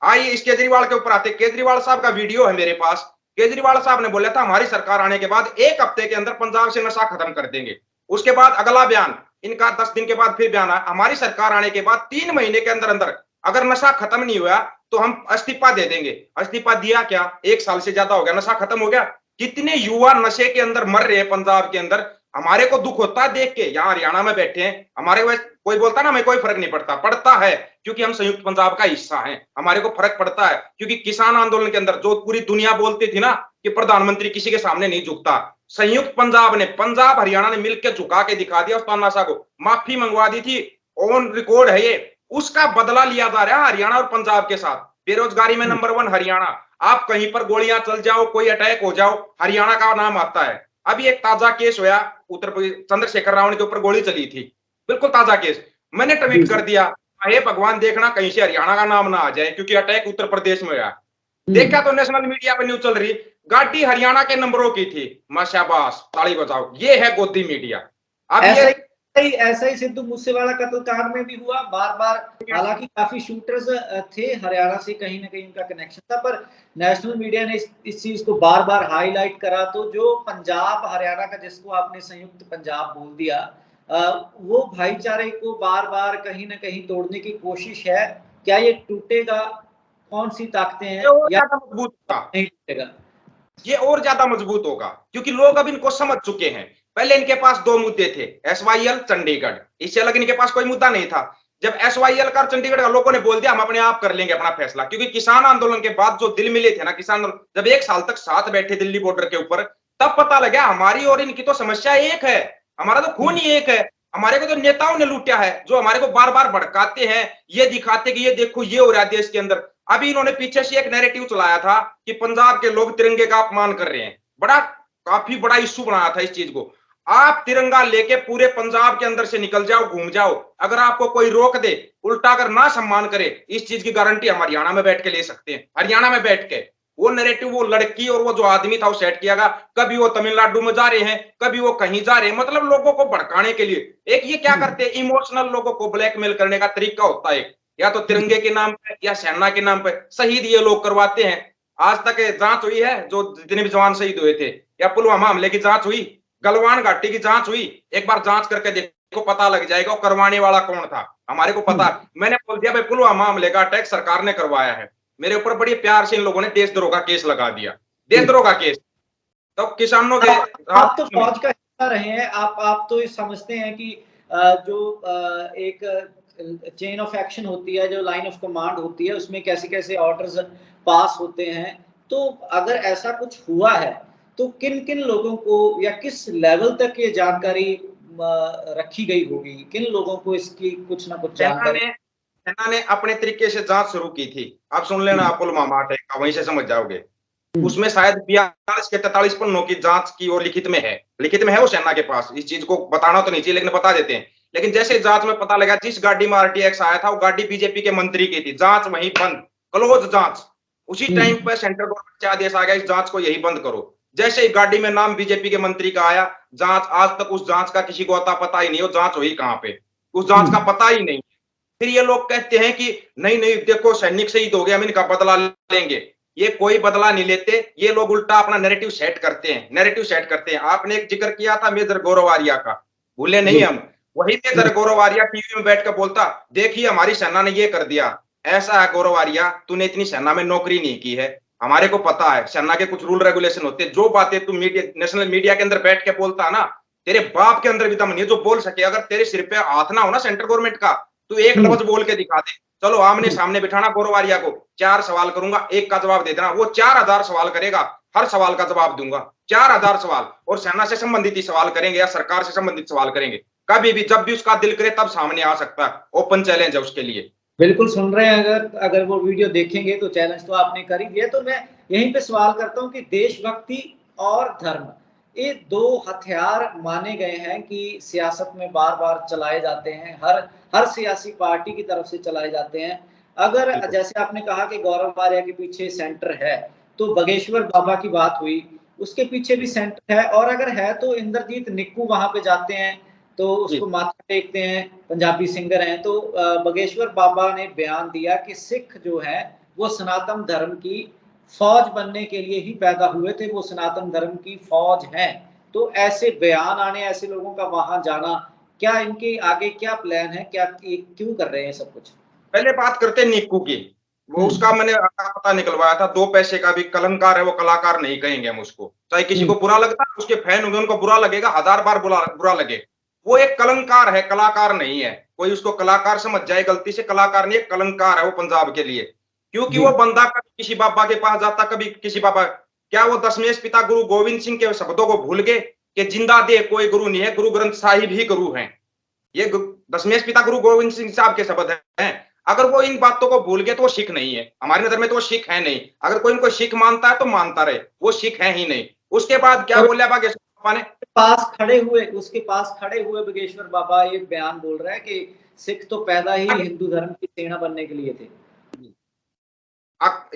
आइए इस केजरीवाल के ऊपर आते। केजरीवाल साहब का वीडियो है मेरे पास। केजरीवाल साहब ने बोला था हमारी सरकार आने के बाद 1 हफ्ते के अंदर पंजाब से नशा खत्म कर देंगे। उसके बाद अगला बयान इनका 10 दिन के बाद फिर बयान आया, हमारी सरकार आने के बाद 3 महीने के अंदर अंदर अगर नशा खत्म नहीं हुआ तो हम इस्तीफा दे देंगे। इस्तीफा दिया क्या? 1 साल से ज्यादा हो गया, नशा खत्म हो गया। कितने युवा नशे के अंदर मर रहे हैं पंजाब के अंदर। हमारे को दुख होता है देख के, यहाँ हरियाणा में बैठे हैं, हमारे कोई बोलता ना हमें कोई फर्क नहीं पड़ता, पड़ता है क्योंकि हम संयुक्त पंजाब का हिस्सा हैं। हमारे को फर्क पड़ता है क्योंकि किसान आंदोलन के अंदर जो पूरी दुनिया बोलती थी ना कि प्रधानमंत्री किसी के सामने नहीं झुकता, संयुक्त पंजाब ने, पंजाब हरियाणा ने मिलकर झुका के दिखा दिया। उस तानाशाह को माफी मंगवा दी थी, ऑन रिकॉर्ड है ये। उसका बदला लिया जा रहा है हरियाणा और पंजाब के साथ। बेरोजगारी में नंबर 1 हरियाणा। आप कहीं पर गोलियां चल जाओ, कोई अटैक हो जाओ, हरियाणा का नाम आता है। अभी एक ताजा केस हुआ उत्तर प्रदेश, चंद्रशेखर रावण के ऊपर गोली चली थी, बिल्कुल ताजा केस। मैंने ट्वीट कर दिया, हे भगवान देखना कहीं से हरियाणा का नाम ना आ जाए, क्योंकि अटैक उत्तर प्रदेश में हुआ। देखा तो नेशनल मीडिया पर न्यूज चल रही, गाड़ी हरियाणा के नंबरों की थी। माशाबाश, ताली बजाओ, ये है गोदी मीडिया। अब ये ऐसा ही सिद्धू मूसेवाला कत्ल कांड में भी हुआ बार बार। हालांकि काफी शूटर्स थे हरियाणा से, कहीं ना कहीं उनका कनेक्शन था, पर नेशनल मीडिया ने इस चीज को बार बार हाईलाइट करा। तो जो पंजाब हरियाणा का, जिसको आपने संयुक्त पंजाब बोल दिया, वो भाईचारे को बार बार कहीं ना कहीं तोड़ने की कोशिश है। क्या ये टूटेगा? कौन सी ताकतें ये हैं, और या ज्यादा मजबूत होगा, नहीं टूटेगा? ये और ज्यादा मजबूत होगा, क्योंकि लोग अब इनको समझ चुके हैं। पहले इनके पास दो मुद्दे थे, एसवाईएल, चंडीगढ़, इससे अलग इनके पास कोई मुद्दा नहीं था। जब एसवाईएल का चंडीगढ़ का लोगों ने बोल दिया हम अपने आप कर लेंगे अपना फैसला, क्योंकि किसान आंदोलन के बाद जो दिल मिले थे ना किसान, जब एक साल तक साथ बैठे दिल्ली बॉर्डर के ऊपर, तब पता लगा हमारी और इनकी तो समस्या एक है, हमारा तो खून ही एक है। हमारे को तो नेताओं ने लूटा है, जो हमारे को बार बार भड़काते हैं, ये दिखाते कि ये देखो ये हो रहा है देश के अंदर। अभी इन्होंने पीछे से एक नैरेटिव चलाया था कि पंजाब के लोग तिरंगे का अपमान कर रहे हैं, बड़ा काफी बड़ा इश्यू बनाया था इस चीज को। आप तिरंगा लेके पूरे पंजाब के अंदर से निकल जाओ, घूम जाओ, अगर आपको कोई रोक दे, उल्टा अगर ना सम्मान करे, इस चीज की गारंटी हम हरियाणा में बैठ के ले सकते हैं। हरियाणा में बैठ के वो नैरेटिव, वो लड़की और वो जो आदमी था वो सेट किया गया। कभी वो तमिलनाडु में जा रहे हैं, कभी वो कहीं जा रहे हैं, मतलब लोगों को भड़काने के लिए। एक ये क्या करते हैं, इमोशनल लोगों को ब्लैकमेल करने का तरीका होता है, या तो तिरंगे के नाम पे या सेना के नाम पे शहीद ये लोग करवाते हैं। आज तक जांच हुई है, जो जितने भी जवान शहीद हुए थे, या पुलवामा हमले की जांच हुई, गलवान घाटी की जांच हुई, एक बार जांच करके देखो, पता लग जाएगा वो करवाने वाला कौन था। हमारे को पता, मैंने बोल दिया भाई पुलवामा हमले का अटैक सरकार ने करवाया है, मेरे ऊपर बड़ी प्यार से इन लोगों ने देशद्रोह का केस लगा दिया, देशद्रोह का केस। तो किसानों के आप तो फौज का हिस्सा रहे हैं, आप तो ये समझते हैं कि जो एक चेन ऑफ एक्शन होती है, जो लाइन ऑफ कमांड होती है, उसमें कैसे कैसे ऑर्डर्स पास होते हैं। तो अगर ऐसा कुछ हुआ है तो किन किन लोगों को या किस लेवल तक ये जानकारी रखी गई होगी, किन लोगों को इसकी कुछ ना कुछ जानकारी? सेना ने अपने तरीके से जांच शुरू की थी। आप सुन लेना पुलवामा अटैक का, वहीं से समझ जाओगे। उसमें शायद 42 के 43 पन्नों की जांच की और लिखित में है, लिखित में है वो सेना के पास। इस चीज को बताना तो नहीं चाहिए लेकिन बता देते हैं। लेकिन जैसे जांच में पता लगा जिस गाड़ी में आरटीएक्स आया था वो गाड़ी बीजेपी के मंत्री की थी, जांच वहीं बंद, क्लोज जांच। उसी टाइम पर सेंट्रल गवर्नमेंट से आदेश आ गया इस जांच को यही बंद करो। जैसे ही गाड़ी में नाम बीजेपी के मंत्री का आया, जांच, आज तक उस जांच का किसी को अता पता ही नहीं, वो जांच हुई कहां पे, उस जांच का पता ही नहीं। फिर ये लोग कहते हैं कि नहीं नहीं देखो सैनिक शहीद हो गया, हम इनका बदला लेंगे। ये कोई बदला नहीं लेते, ये लोग उल्टा अपना नैरेटिव सेट करते हैं, नैरेटिव सेट करते हैं। आपने एक जिक्र किया था मेजर गौरव आर्या का, भूले नहीं हम। वही मेजर गौरव आर्या टीवी में बैठ कर बोलता, देखिए हमारी सेना ने ये कर दिया। ऐसा है गौरव आर्या, तूने इतनी सेना में नौकरी नहीं की है, हमारे को पता है सेना के कुछ रूल रेगुलेशन होते हैं। जो बातें तू मीडिया, नेशनल मीडिया के अंदर बैठ के बोलता ना, तेरे बाप के अंदर भी दम नहीं है जो बोल सके। अगर तेरे सिर पे हाथ ना हो ना सेंट्रल गवर्नमेंट का, तू एक लफ्ज बोल के दिखा दे। चलो आमने सामने बिठाना गौरव आर्या को, 4 सवाल करूंगा, एक का जवाब दे देना। वो 4000 सवाल करेगा, हर सवाल का जवाब दूंगा। 4000 सवाल, और सेना से संबंधित ही सवाल करेंगे या सरकार से संबंधित सवाल करेंगे। कभी भी जब भी उसका दिल करे तब सामने आ सकता है, ओपन चैलेंज है उसके लिए। बिल्कुल सुन रहे हैं, अगर अगर वो वीडियो देखेंगे तो चैलेंज तो आपने कर ही दिया। तो मैं यहीं पे सवाल करता हूँ कि देशभक्ति और धर्म, ये दो हथियार माने गए हैं कि सियासत में बार बार चलाए जाते हैं, हर हर सियासी पार्टी की तरफ से चलाए जाते हैं। अगर बिल्कुल जैसे आपने कहा कि गौरव आर्या के पीछे सेंटर है, तो बगेश्वर बाबा की बात हुई, उसके पीछे भी सेंटर है। और अगर है तो इंद्रजीत निक्कू वहां पे जाते हैं तो जी। उसको माथा टेकते हैं, पंजाबी सिंगर हैं। तो बगेश्वर बाबा ने बयान दिया कि सिख जो है वो सनातन धर्म की फौज बनने के लिए ही पैदा हुए थे, वो सनातन धर्म की फौज हैं। तो ऐसे बयान आने, ऐसे लोगों का वहां जाना, क्या इनके आगे क्या प्लान है, क्या क्यों कर रहे हैं सब कुछ? पहले बात करते हैं निक्कू की। वो हम्म। उसका मैंने पता निकलवाया था, 2 पैसे का भी कलंकार है वो, कलाकार नहीं कहेंगे हम उसको। चाहे किसी को बुरा लगता है, उसके फैन होंगे उनको बुरा लगेगा, 1000 बार बुरा लगे। वो एक कलंकार है, कलाकार नहीं है। कोई उसको कलाकार समझ जाए गलती से, कलाकार नहीं, एक कलंकार है वो पंजाब के लिए। क्योंकि जी। वो बंदा कभी किसी बाबा के पास जाता, कभी किसी बाबा, क्या वो दशमेश पिता गुरु गोविंद सिंह के शब्दों को भूल गए कि जिंदा दे कोई गुरु नहीं है, गुरु ग्रंथ साहिब ही गुरु हैं। ये दशमेश पिता गुरु गोविंद सिंह साहब के शब्द हैं। अगर वो इन बातों को भूल गए तो वो सिख नहीं है, हमारी नजर में तो वो सिख है नहीं। अगर कोई इनको सिख मानता है तो मानता रहे, वो सिख है ही नहीं। उसके बाद क्या और बोले बागेश्वर बाबा ने, उसके पास खड़े हुए बगेश्वर बाबा ये बयान बोल रहा है कि सिख तो पैदा ही हिंदू धर्म की सेना बनने के लिए थे।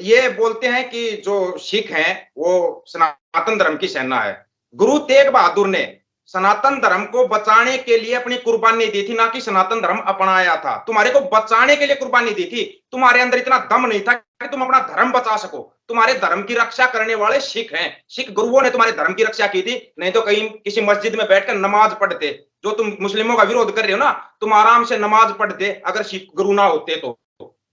ये बोलते हैं कि जो सिख हैं वो सनातन धर्म की सेना है। गुरु तेग बहादुर ने सनातन धर्म को बचाने के लिए अपनी कुर्बानी दी थी, ना कि सनातन धर्म अपनाया था। तुम्हारे को बचाने के लिए कुर्बानी दी थी, तुम्हारे अंदर इतना दम नहीं था कि तुम अपना धर्म बचा सको। तुम्हारे धर्म की रक्षा करने वाले सिख हैं, सिख गुरुओं ने तुम्हारे धर्म की रक्षा की थी, नहीं तो कहीं किसी मस्जिद में बैठकर नमाज पढ़ते। जो तुम मुस्लिमों का विरोध कर रहे हो ना, तुम आराम से नमाज पढ़ते अगर सिख गुरु ना होते तो।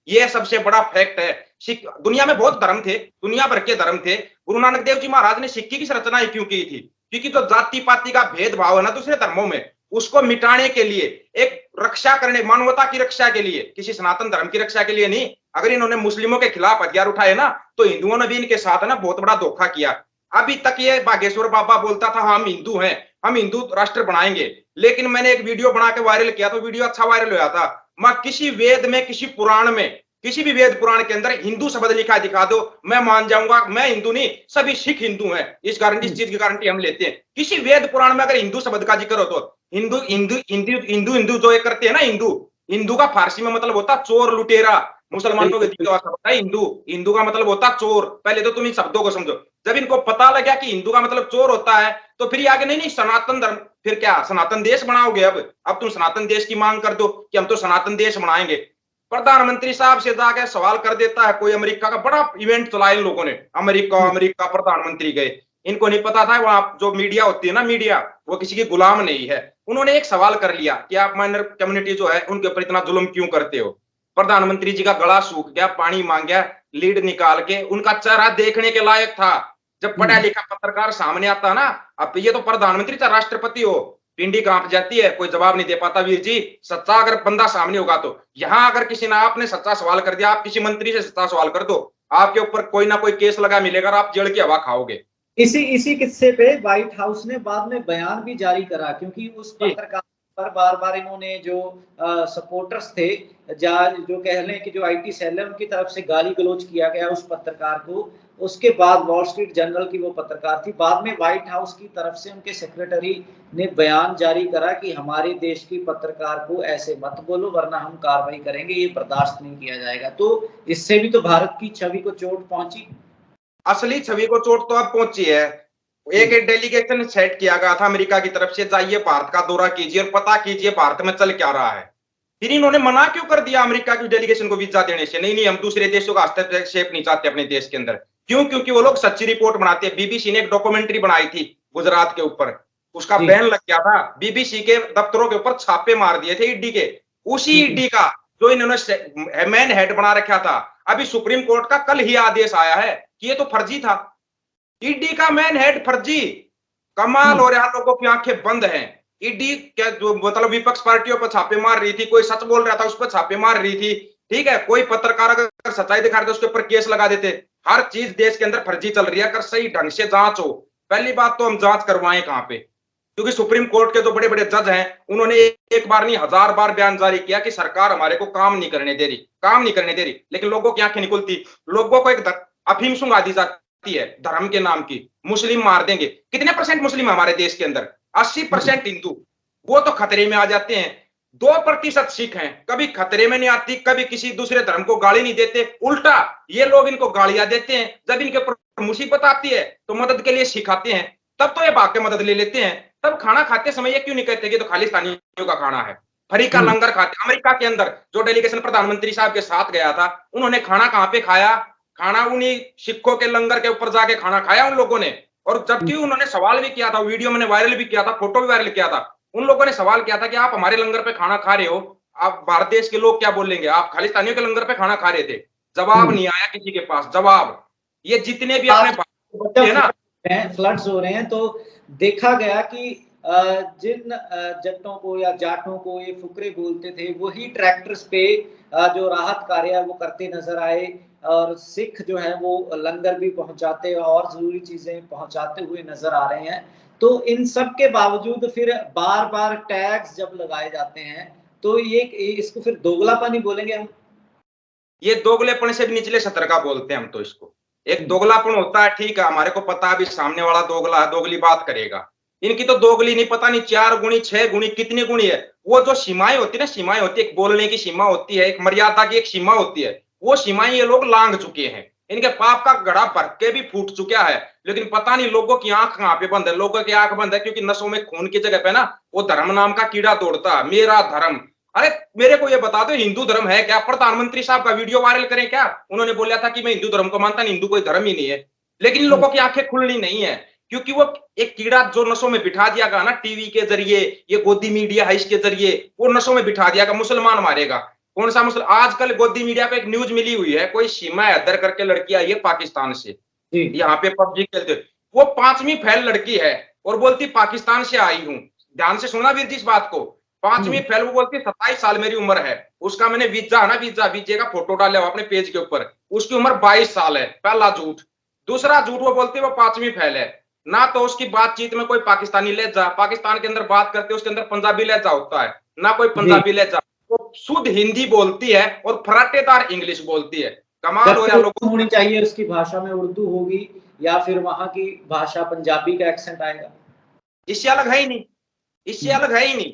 ये सबसे बड़ा फैक्ट है। सिख, दुनिया में बहुत धर्म थे, दुनिया भर के धर्म थे। गुरु नानक देव जी महाराज ने सिक्की की रचना क्यों की थी? क्योंकि जो जाति पाति का भेदभाव है ना दूसरे धर्मों में, उसको मिटाने के लिए, एक रक्षा करने, मानवता की रक्षा के लिए, किसी सनातन धर्म की रक्षा के लिए नहीं। अगर इन्होंने मुस्लिमों के खिलाफ हथियार उठाए ना, तो हिंदुओं ने भी इनके साथ ना बहुत बड़ा धोखा किया। अभी तक ये बागेश्वर बाबा बोलता था हम हिंदू हैं, हम हिंदू राष्ट्र बनाएंगे, लेकिन मैंने एक वीडियो बना के वायरल किया, तो वीडियो अच्छा वायरल हुआ था। मैं किसी वेद में, किसी पुराण में, किसी भी वेद पुराण के अंदर हिंदू शब्द लिखा दिखा दो, मैं मान जाऊंगा। मैं हिंदू नहीं, सभी सिख हिंदू हैं, इस गारंटी, इस चीज की गारंटी हम लेते हैं। किसी वेद पुराण में अगर हिंदू शब्द का जिक्र हो तो हिंदू हिंदू हिंदू हिंदू हिंदू जो ये करते हैं ना, हिंदू, हिंदू का फारसी में मतलब होता चोर लुटेरा। मुसलमानों के द्वितीय भाषा होता है हिंदू, हिंदू का मतलब होता चोर। पहले तो तुम इन शब्दों को समझो। जब इनको पता लगा कि हिंदू का मतलब चोर होता है, तो फिर आगे नहीं नहीं सनातन धर्म, फिर क्या सनातन देश बनाओगे? अब तुम सनातन देश की मांग कर दो कि हम तो सनातन देश बनाएंगे। प्रधानमंत्री साहब से जाके सवाल कर देता है कोई, अमेरिका का बड़ा इवेंट चलाया इन लोगों ने, अमेरिका प्रधानमंत्री गए। इनको नहीं पता था वहां जो मीडिया होती है ना, मीडिया वो किसी की गुलाम नहीं है। उन्होंने एक सवाल कर लिया कि आप माइनर कम्युनिटी जो है उनके ऊपर इतना जुल्म क्यों करते हो? प्रधानमंत्री जी का गला सूख गया, पानी मांग गया, लीड निकाल के, उनका चेहरा देखने के लायक था। जब पढ़ा लिखा पत्रकार सामने आता ना, अब ये तो प्रधानमंत्री था, राष्ट्रपति हो, पिंडी कांप जाती है, कोई जवाब नहीं दे पाता। वीर जी, सच्चा अगर बंदा सामने होगा तो, यहाँ अगर किसी ने आपने सच्चा सवाल कर दिया, आप किसी मंत्री से सच्चा सवाल कर दो, आपके ऊपर कोई ना कोई केस लगा मिलेगा और आप जड़ की हवा खाओगे। इसी इसी किस्से पे व्हाइट हाउस ने बाद में बयान भी जारी करा, क्योंकि उस पत्रकार पर बार बार इन्होंने जो सपोर्टर्स थे, जो कह लें कि जो आईटी सेल है उनकी तरफ से गाली गलौज किया गया उस पत्रकार को। उसके बाद वॉल स्ट्रीट जर्नल की वो पत्रकार थी, बाद में व्हाइट हाउस की तरफ से उनके सेक्रेटरी ने बयान जारी करा कि हमारे देश की पत्रकार को ऐसे मत बोलो वरना हम कार्रवाई करेंगे, ये बर्दाश्त नहीं किया जाएगा। तो इससे भी तो भारत की छवि को चोट पहुंची। असली छवि को चोट तो अब पहुंची है। एक डेलीगेशन सेट किया गया था अमेरिका की तरफ से, जाइए भारत का दौरा कीजिए और पता कीजिए भारत में चल क्या रहा है। फिर इन्होंने मना क्यों कर दिया अमेरिका की डेलीगेशन को वीजा देने से? नहीं नहीं, हम दूसरे देशों का हस्तक्षेप नहीं चाहते अपने देश के अंदर। क्यों? क्योंकि वो लोग सच्ची रिपोर्ट बनाते हैं। बीबीसी ने एक डॉक्यूमेंट्री बनाई थी गुजरात के ऊपर, उसका बैन लग गया था। बीबीसी के दफ्तरों के ऊपर छापे मार दिए थे ईडी के, उसी ईडी का जो इन्होंने मैन हेड बना रखा था। अभी सुप्रीम कोर्ट का कल ही आदेश आया है कि ये तो फर्जी था, ईडी का मैन हेड फर्जी। कमाल हो रहा, लोगों की आंखें बंद हैं। ईडी क्या जो मतलब विपक्ष पार्टियों पर छापे मार रही थी, कोई सच बोल रहा था उस पर छापे मार रही थी, ठीक है, कोई पत्रकार अगर सच्चाई दिखा रहे थे उसके ऊपर केस लगा देते। हर चीज देश के अंदर फर्जी चल रही है। अगर सही ढंग से जांच हो, पहली बात तो हम जांच करवाएं कहां पे? क्योंकि सुप्रीम कोर्ट के जो बड़े बड़े जज हैं उन्होंने एक बार नहीं 1000 बार बयान जारी किया कि सरकार हमारे को काम नहीं करने दे रही, काम नहीं करने दे रही, लेकिन लोगों की आंखें नहीं खुलती। लोगों को एक अफीम सुंघा दी जाती है धर्म के नाम की, मुस्लिम मार देंगे। कितने परसेंट मुस्लिम हमारे देश के अंदर? 80% हिंदू, वो तो खतरे में आ जाते हैं। 2% सिख हैं, कभी खतरे में नहीं आती, कभी किसी दूसरे धर्म को गाली नहीं देते, उल्टा ये लोग इनको गालियां देते हैं। जब इनके ऊपर मुसीबत आती है तो मदद के लिए सिखाते हैं, तब तो ये भाग के मदद ले लेते हैं। तब खाना खाते समय ये क्यों नहीं कहते कि तो खालिस्तानियों का खाना है, फ्री का लंगर खाते। अमेरिका के अंदर जो डेलीगेशन प्रधानमंत्री साहब के साथ गया था, उन्होंने खाना कहां पे खाया? खाना उन्हीं सिखों के लंगर के ऊपर जाके खाना खाया उन लोगों ने। और जबकि उन्होंने सवाल भी किया था, वीडियो मैंने वायरल भी किया था, फोटो भी वायरल किया था। उन लोगों ने सवाल किया था कि आप हमारे लंगर पे खाना खा रहे हो, आप भारत देश के लोग क्या बोलेंगे? आप खालिस्तानियों के लंगर पे खाना खा रहे थे। जवाब नहीं आया किसी के पास, जवाब। ये जितने भी अपने बच्चे हैं ना, फ्लड्स हो रहे हैं, तो देखा गया कि जिन जट्टों को या जाटों को ये फुकरे बोलते थे, वही ट्रैक्टर्स पे जो राहत कार्य वो करते नजर आए, और सिख जो है वो लंगर भी पहुंचाते और जरूरी चीजें पहुंचाते हुए नजर आ रहे हैं। तो इन सब के बावजूद फिर बार बार टैक्स जब लगाए जाते हैं, तो ये इसको फिर दोगलापन ही बोलेंगे हम। ये दोगलेपन से भी निचले सतर का बोलते हैं हम तो इसको। एक दोगलापन होता है, ठीक है, हमारे को पता है भी सामने वाला दोगला है, दोगली बात करेगा। इनकी तो दोगली नहीं, पता नहीं 4 गुणी 6 गुणी कितनी गुणी है। वो जो सीमाएं होती है ना, सीमाएं होती है, एक बोलने की सीमा होती है, एक मर्यादा की एक सीमा होती है, वो सीमाएं ये लोग लांघ चुके हैं। इनके पाप का घड़ा भर के भी फूट चुका है, लेकिन पता नहीं लोगों की आंख कहां पे बंद है। लोगों की आंख बंद है क्योंकि नसों में खून की जगह पे ना वो धर्म नाम का कीड़ा दौड़ता है, मेरा धर्म। अरे मेरे को ये बता दो, हिंदू धर्म है क्या? प्रधानमंत्री साहब का वीडियो वायरल करें क्या? उन्होंने बोला था कि मैं हिंदू धर्म को मानता नहीं, हिंदू कोई धर्म ही नहीं है। लेकिन इन लोगों की आंखें खुलनी नहीं है, क्योंकि वो एक कीड़ा जो नसों में बिठा दिया गया ना, टीवी के जरिए, ये गोदी मीडिया है इसके जरिए, वो नसों में बिठा दिया गया मुसलमान मारेगा। कौन सा मुसलमान? आजकल गोदी मीडिया पे एक न्यूज मिली हुई है, कोई सीमा हैदर करके लड़की आई है पाकिस्तान से, यहाँ पे पबजी खेलते। वो 5वीं फेल लड़की है और बोलती पाकिस्तान से आई हूँ। ध्यान से सुना वीर जी इस बात को। 5वीं फेल, वो बोलती 27 साल मेरी उम्र है। उसका मैंने वीजा है ना, वीजे का फोटो डाला हुआ अपने पेज के ऊपर, उसकी उम्र 22 साल है। पहला झूठ। दूसरा झूठ, वो बोलती है वो 5वीं फेल है। ना तो उसकी बातचीत में कोई पाकिस्तानी लहजा, पाकिस्तान के अंदर बात करते उसके अंदर पंजाबी लहजा होता है, ना कोई जी। पंजाबी लहजा। वो शुद्ध हिंदी बोलती है और फराटेदार इंग्लिश बोलती है। कमाल हो जबकि रहा लोगों। होनी चाहिए उसकी भाषा में उर्दू होगी या फिर वहां की भाषा पंजाबी का एक्सेंट आएगा। इससे अलग है ही नहीं, इससे अलग है ही नहीं।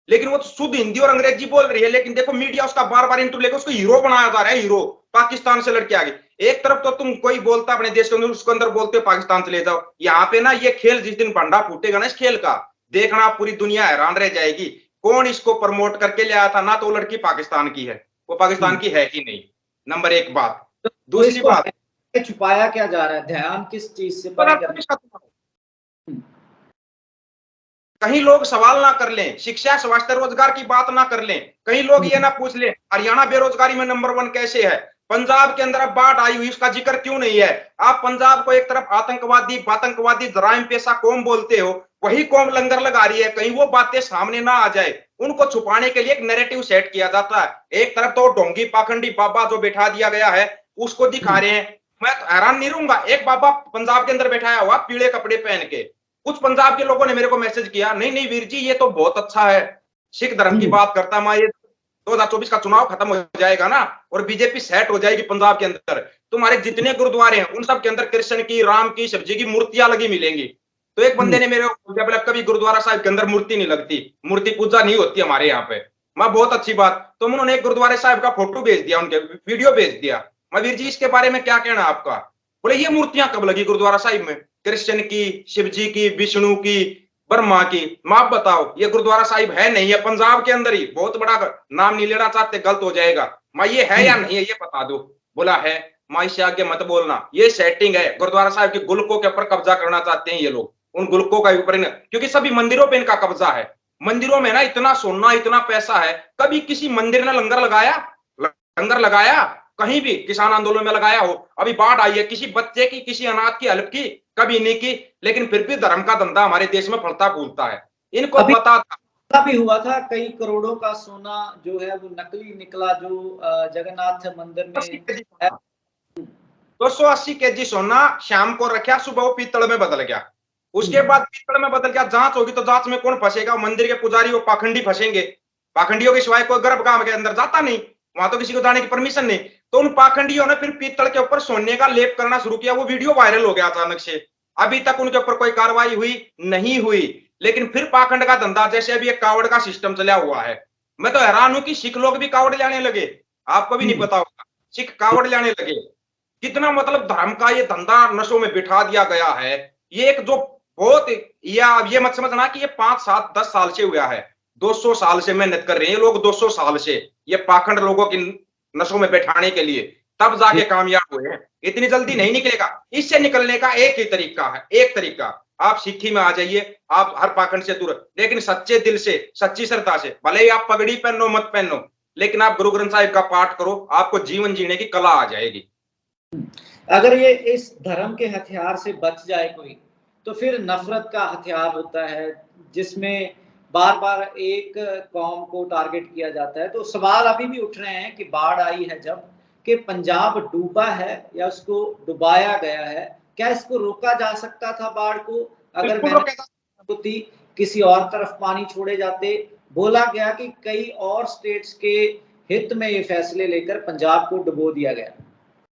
लेकिन वो तो शुद्ध हिंदी और अंग्रेजी बोल रही है, लेकिन देखो मीडिया उसका बार बार इंटरव्यू लेकर उसको हीरो बनाया जा रहा है। हीरो पाकिस्तान से लड़के आगे। एक तरफ तो तुम कोई बोलता अपने देश के अंदर, उसके अंदर बोलते हो पाकिस्तान से ले जाओ। यहाँ पे ना ये खेल जिस दिन भंडा फूटेगा ना, इस खेल का देखना, पूरी दुनिया हैरान रह जाएगी। कौन इसको प्रमोट करके ले आया था? ना तो वो लड़की पाकिस्तान की है, वो पाकिस्तान की है ही नहीं। नंबर एक बात। तो दूसरी इसको बात, छुपाया क्या जा रहा है? ध्यान किस चीज से परे करना? कहीं लोग सवाल ना कर लें, शिक्षा स्वास्थ्य रोजगार की बात ना कर लें, कहीं लोग ये ना पूछ लें हरियाणा बेरोजगारी में नंबर 1 कैसे है, पंजाब के अंदर अब बाढ़ आई हुई उसका जिक्र क्यों नहीं है। आप पंजाब को एक तरफ आतंकवादी जराइम पेशा कौम बोलते हो, वही कौम लंगर लगा रही है। कहीं वो बातें सामने ना आ जाए, उनको छुपाने के लिए एक नैरेटिव सेट किया जाता है। एक तरफ तो ढोंगी पाखंडी बाबा जो बैठा दिया गया है उसको दिखा रहे हैं। मैं तो हैरान नहीं रहूंगा, एक बाबा पंजाब के अंदर बैठाया हुआ पीले कपड़े पहन के। कुछ पंजाब के लोगों ने मेरे को मैसेज किया, नहीं नहीं वीर जी ये तो बहुत अच्छा है, सिख धर्म की बात करता है। ये 2024 का चुनाव खत्म हो जाएगा ना और बीजेपी सेट हो जाएगी पंजाब के अंदर, तुम्हारे जितने गुरुद्वारे हैं उन सब के अंदर कृष्ण की, राम की, शिव जी की मूर्तियां लगी मिलेंगी। तो एक बंदे ने मेरे को, कभी गुरुद्वारा साहिब के अंदर मूर्ति नहीं लगती, मूर्ति पूजा नहीं होती हमारे यहाँ पे। मैं बहुत अच्छी बात। तो उन्होंने एक गुरुद्वारे साहिब का फोटो भेज दिया, उनके वीडियो भेज दिया। मैं वीर जी इसके बारे में क्या कहना आपका? बोले ये मूर्तियां कब लगी गुरुद्वारा साहिब में? कृष्ण की, शिव जी की, विष्णु की, ब्रह्मा की। माप बताओ, ये गुरुद्वारा साहिब है नहीं है पंजाब के अंदर ही, बहुत बड़ा नाम नहीं लेना चाहते, गलत हो जाएगा। माँ ये है या नहीं है ये बता दो। बोला है। माँ इससे आगे मत बोलना, ये सेटिंग है। गुरुद्वारा साहिब के गुलकों के ऊपर कब्जा करना चाहते हैं ये लोग, उन गुलकों का ऊपर, क्योंकि सभी मंदिरों पे इनका कब्जा है। मंदिरों में ना इतना सोना, इतना पैसा है। कभी किसी मंदिर ने लंगर लगाया? लंगर लगाया? कहीं भी किसान आंदोलन में लगाया हो? अभी बाढ़ आई है, किसी बच्चे की, किसी अनाथ की हेल्प की? कभी नहीं की। लेकिन फिर भी धर्म का धंधा हमारे देश में फलता फूलता है। इनको अभी पता था। भी हुआ था, कई करोड़ों का सोना जो है वो नकली निकला, जो जगन्नाथ मंदिर में 280 केजी सोना शाम को रखा, सुबह वो पीतल में बदल गया। उसके बाद पीतल में बदल गया, जांच होगी तो जांच में कौन फंसेगा? मंदिर के पुजारी, वो पाखंडी फंसेंगे। पाखंडियों के सिवाय कोई गर्भगाह के अंदर जाता नहीं, वहां तो किसी को जाने की परमिशन नहीं। तो उन पाखंडियों ने फिर पीतल के ऊपर सोने का लेप करना शुरू किया। वो वीडियो वायरल हो गया अचानक से। अभी तक उनके ऊपर कोई कार्रवाई हुई नहीं हुई। लेकिन फिर पाखंड का धंधा, जैसे अभी एक कावड़ का सिस्टम चला हुआ है। मैं तो हैरान हूं कि सिख लोग भी कावड़ लाने लगे। आपको भी नहीं पता होगा, सिख कावड़ लाने लगे। कितना मतलब धर्म का ये धंधा नशों में बिठा दिया गया है। ये एक जो बहुत, या ये मत समझना कि ये 5 7 10 साल से हुआ है। 200 साल से मेहनत कर रहे हैं ये लोग, 200 साल से ये पाखंड लोगों की नशों में बैठाने के लिए, तब जाके कामयाब हुए हैं। इतनी जल्दी नहीं निकलेगा। इससे निकलने का एक ही तरीका है, एक तरीका, आप सिक्खी में आ जाइए, आप हर पाखंड से दूर, लेकिन सच्चे दिल से, सच्ची श्रद्धा से। भले ही आप पगड़ी पहनो मत पहनो, लेकिन आप गुरु ग्रंथ साहिब का पाठ करो, आपको जीवन जीने की कला आ जाएगी। अगर ये इस धर्म के हथियार से बच जाए कोई, तो फिर नफरत का हथियार होता है जिसमें बार बार एक कौम को टारगेट किया जाता है। तो सवाल अभी भी उठ रहे हैं कि बाढ़ आई है जब, कि पंजाब डूबा है या उसको डुबाया गया है, क्या इसको रोका जा सकता था बाढ़ को? अगर मेहनत होती, किसी और तरफ पानी छोड़े जाते। बोला गया कि कई और स्टेट्स के हित में ये फैसले लेकर पंजाब को डुबो दिया गया।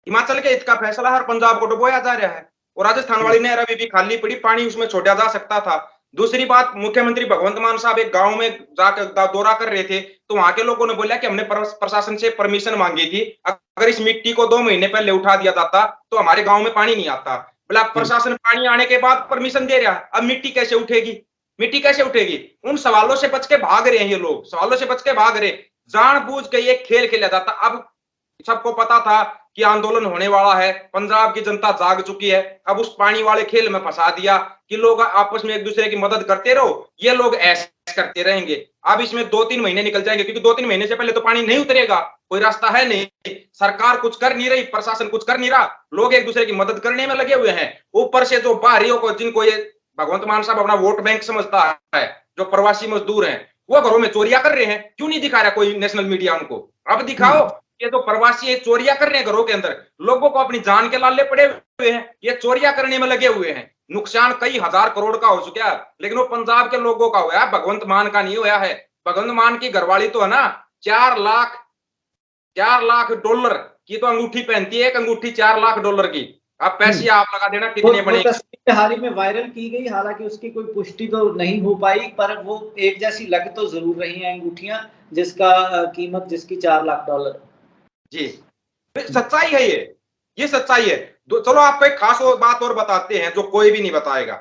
हिमाचल के हित का फैसला हर पंजाब को डुबोया जा रहा है, और राजस्थान वाली नहर अभी भी खाली पड़ी, पानी उसमें छोड़ा जा सकता था। दूसरी बात, मुख्यमंत्री भगवंत मान साहब एक गांव में जाकर दौरा कर रहे थे, तो वहां के लोगों ने बोला कि हमने प्रशासन से परमिशन मांगी थी, अगर इस मिट्टी को 2 महीने पहले उठा दिया जाता तो हमारे गांव में पानी नहीं आता। बोला प्रशासन पानी आने के बाद परमिशन दे रहा, अब मिट्टी कैसे उठेगी, मिट्टी कैसे उठेगी? उन सवालों से बच के भाग रहे हैं ये लोग, सवालों से बच के भाग रहे, जानबूझ के ये खेल खेला जाता। अब सबको पता था कि आंदोलन होने वाला है, पंजाब की जनता जाग चुकी है, अब उस पानी वाले खेल में फंसा दिया कि लोग आपस में एक दूसरे की मदद करते रहो, ये लोग ऐसे करते रहेंगे। अब इसमें 2-3 महीने निकल जाएंगे, क्योंकि 2-3 महीने से पहले तो पानी नहीं उतरेगा, कोई रास्ता है नहीं, सरकार कुछ कर नहीं रही, प्रशासन कुछ कर नहीं रहा, लोग एक दूसरे की मदद करने में लगे हुए हैं। ऊपर से जो बाहरियों को, जिनको ये भगवंत मान साहब अपना वोट बैंक समझता है, जो प्रवासी मजदूर हैं, वो घरों में चोरियां कर रहे हैं, क्यों नहीं दिखा रहा कोई नेशनल मीडिया उनको? अब दिखाओ, ये तो प्रवासी चोरियां कर रहे हैं घरों के अंदर, लोगों को अपनी जान के लाले पड़े हुए हैं, ये चोरियां करने में लगे हुए हैं। नुकसान कई हजार करोड़ का हो चुका है, लेकिन वो पंजाब के लोगों का हुआ है, भगवंत मान का नहीं हुआ है। भगवंत मान की घरवाली तो है ना, 4 लाख डॉलर की तो अंगूठी पहनती है, एक अंगूठी 4 लाख डॉलर की। अब पैसे आप लगा देना कितने वो बनेंगे। तस्वीर हाल ही में वायरल की गई, हालांकि उसकी कोई पुष्टि तो नहीं हो पाई, पर वो एक जैसी लग तो जरूर रही हैं अंगूठियां, जिसका कीमत जिसकी $4 लाख। जी, सच्चाई है ये सच्चाई है। चलो आपको एक खास बात और बताते हैं जो कोई भी नहीं बताएगा।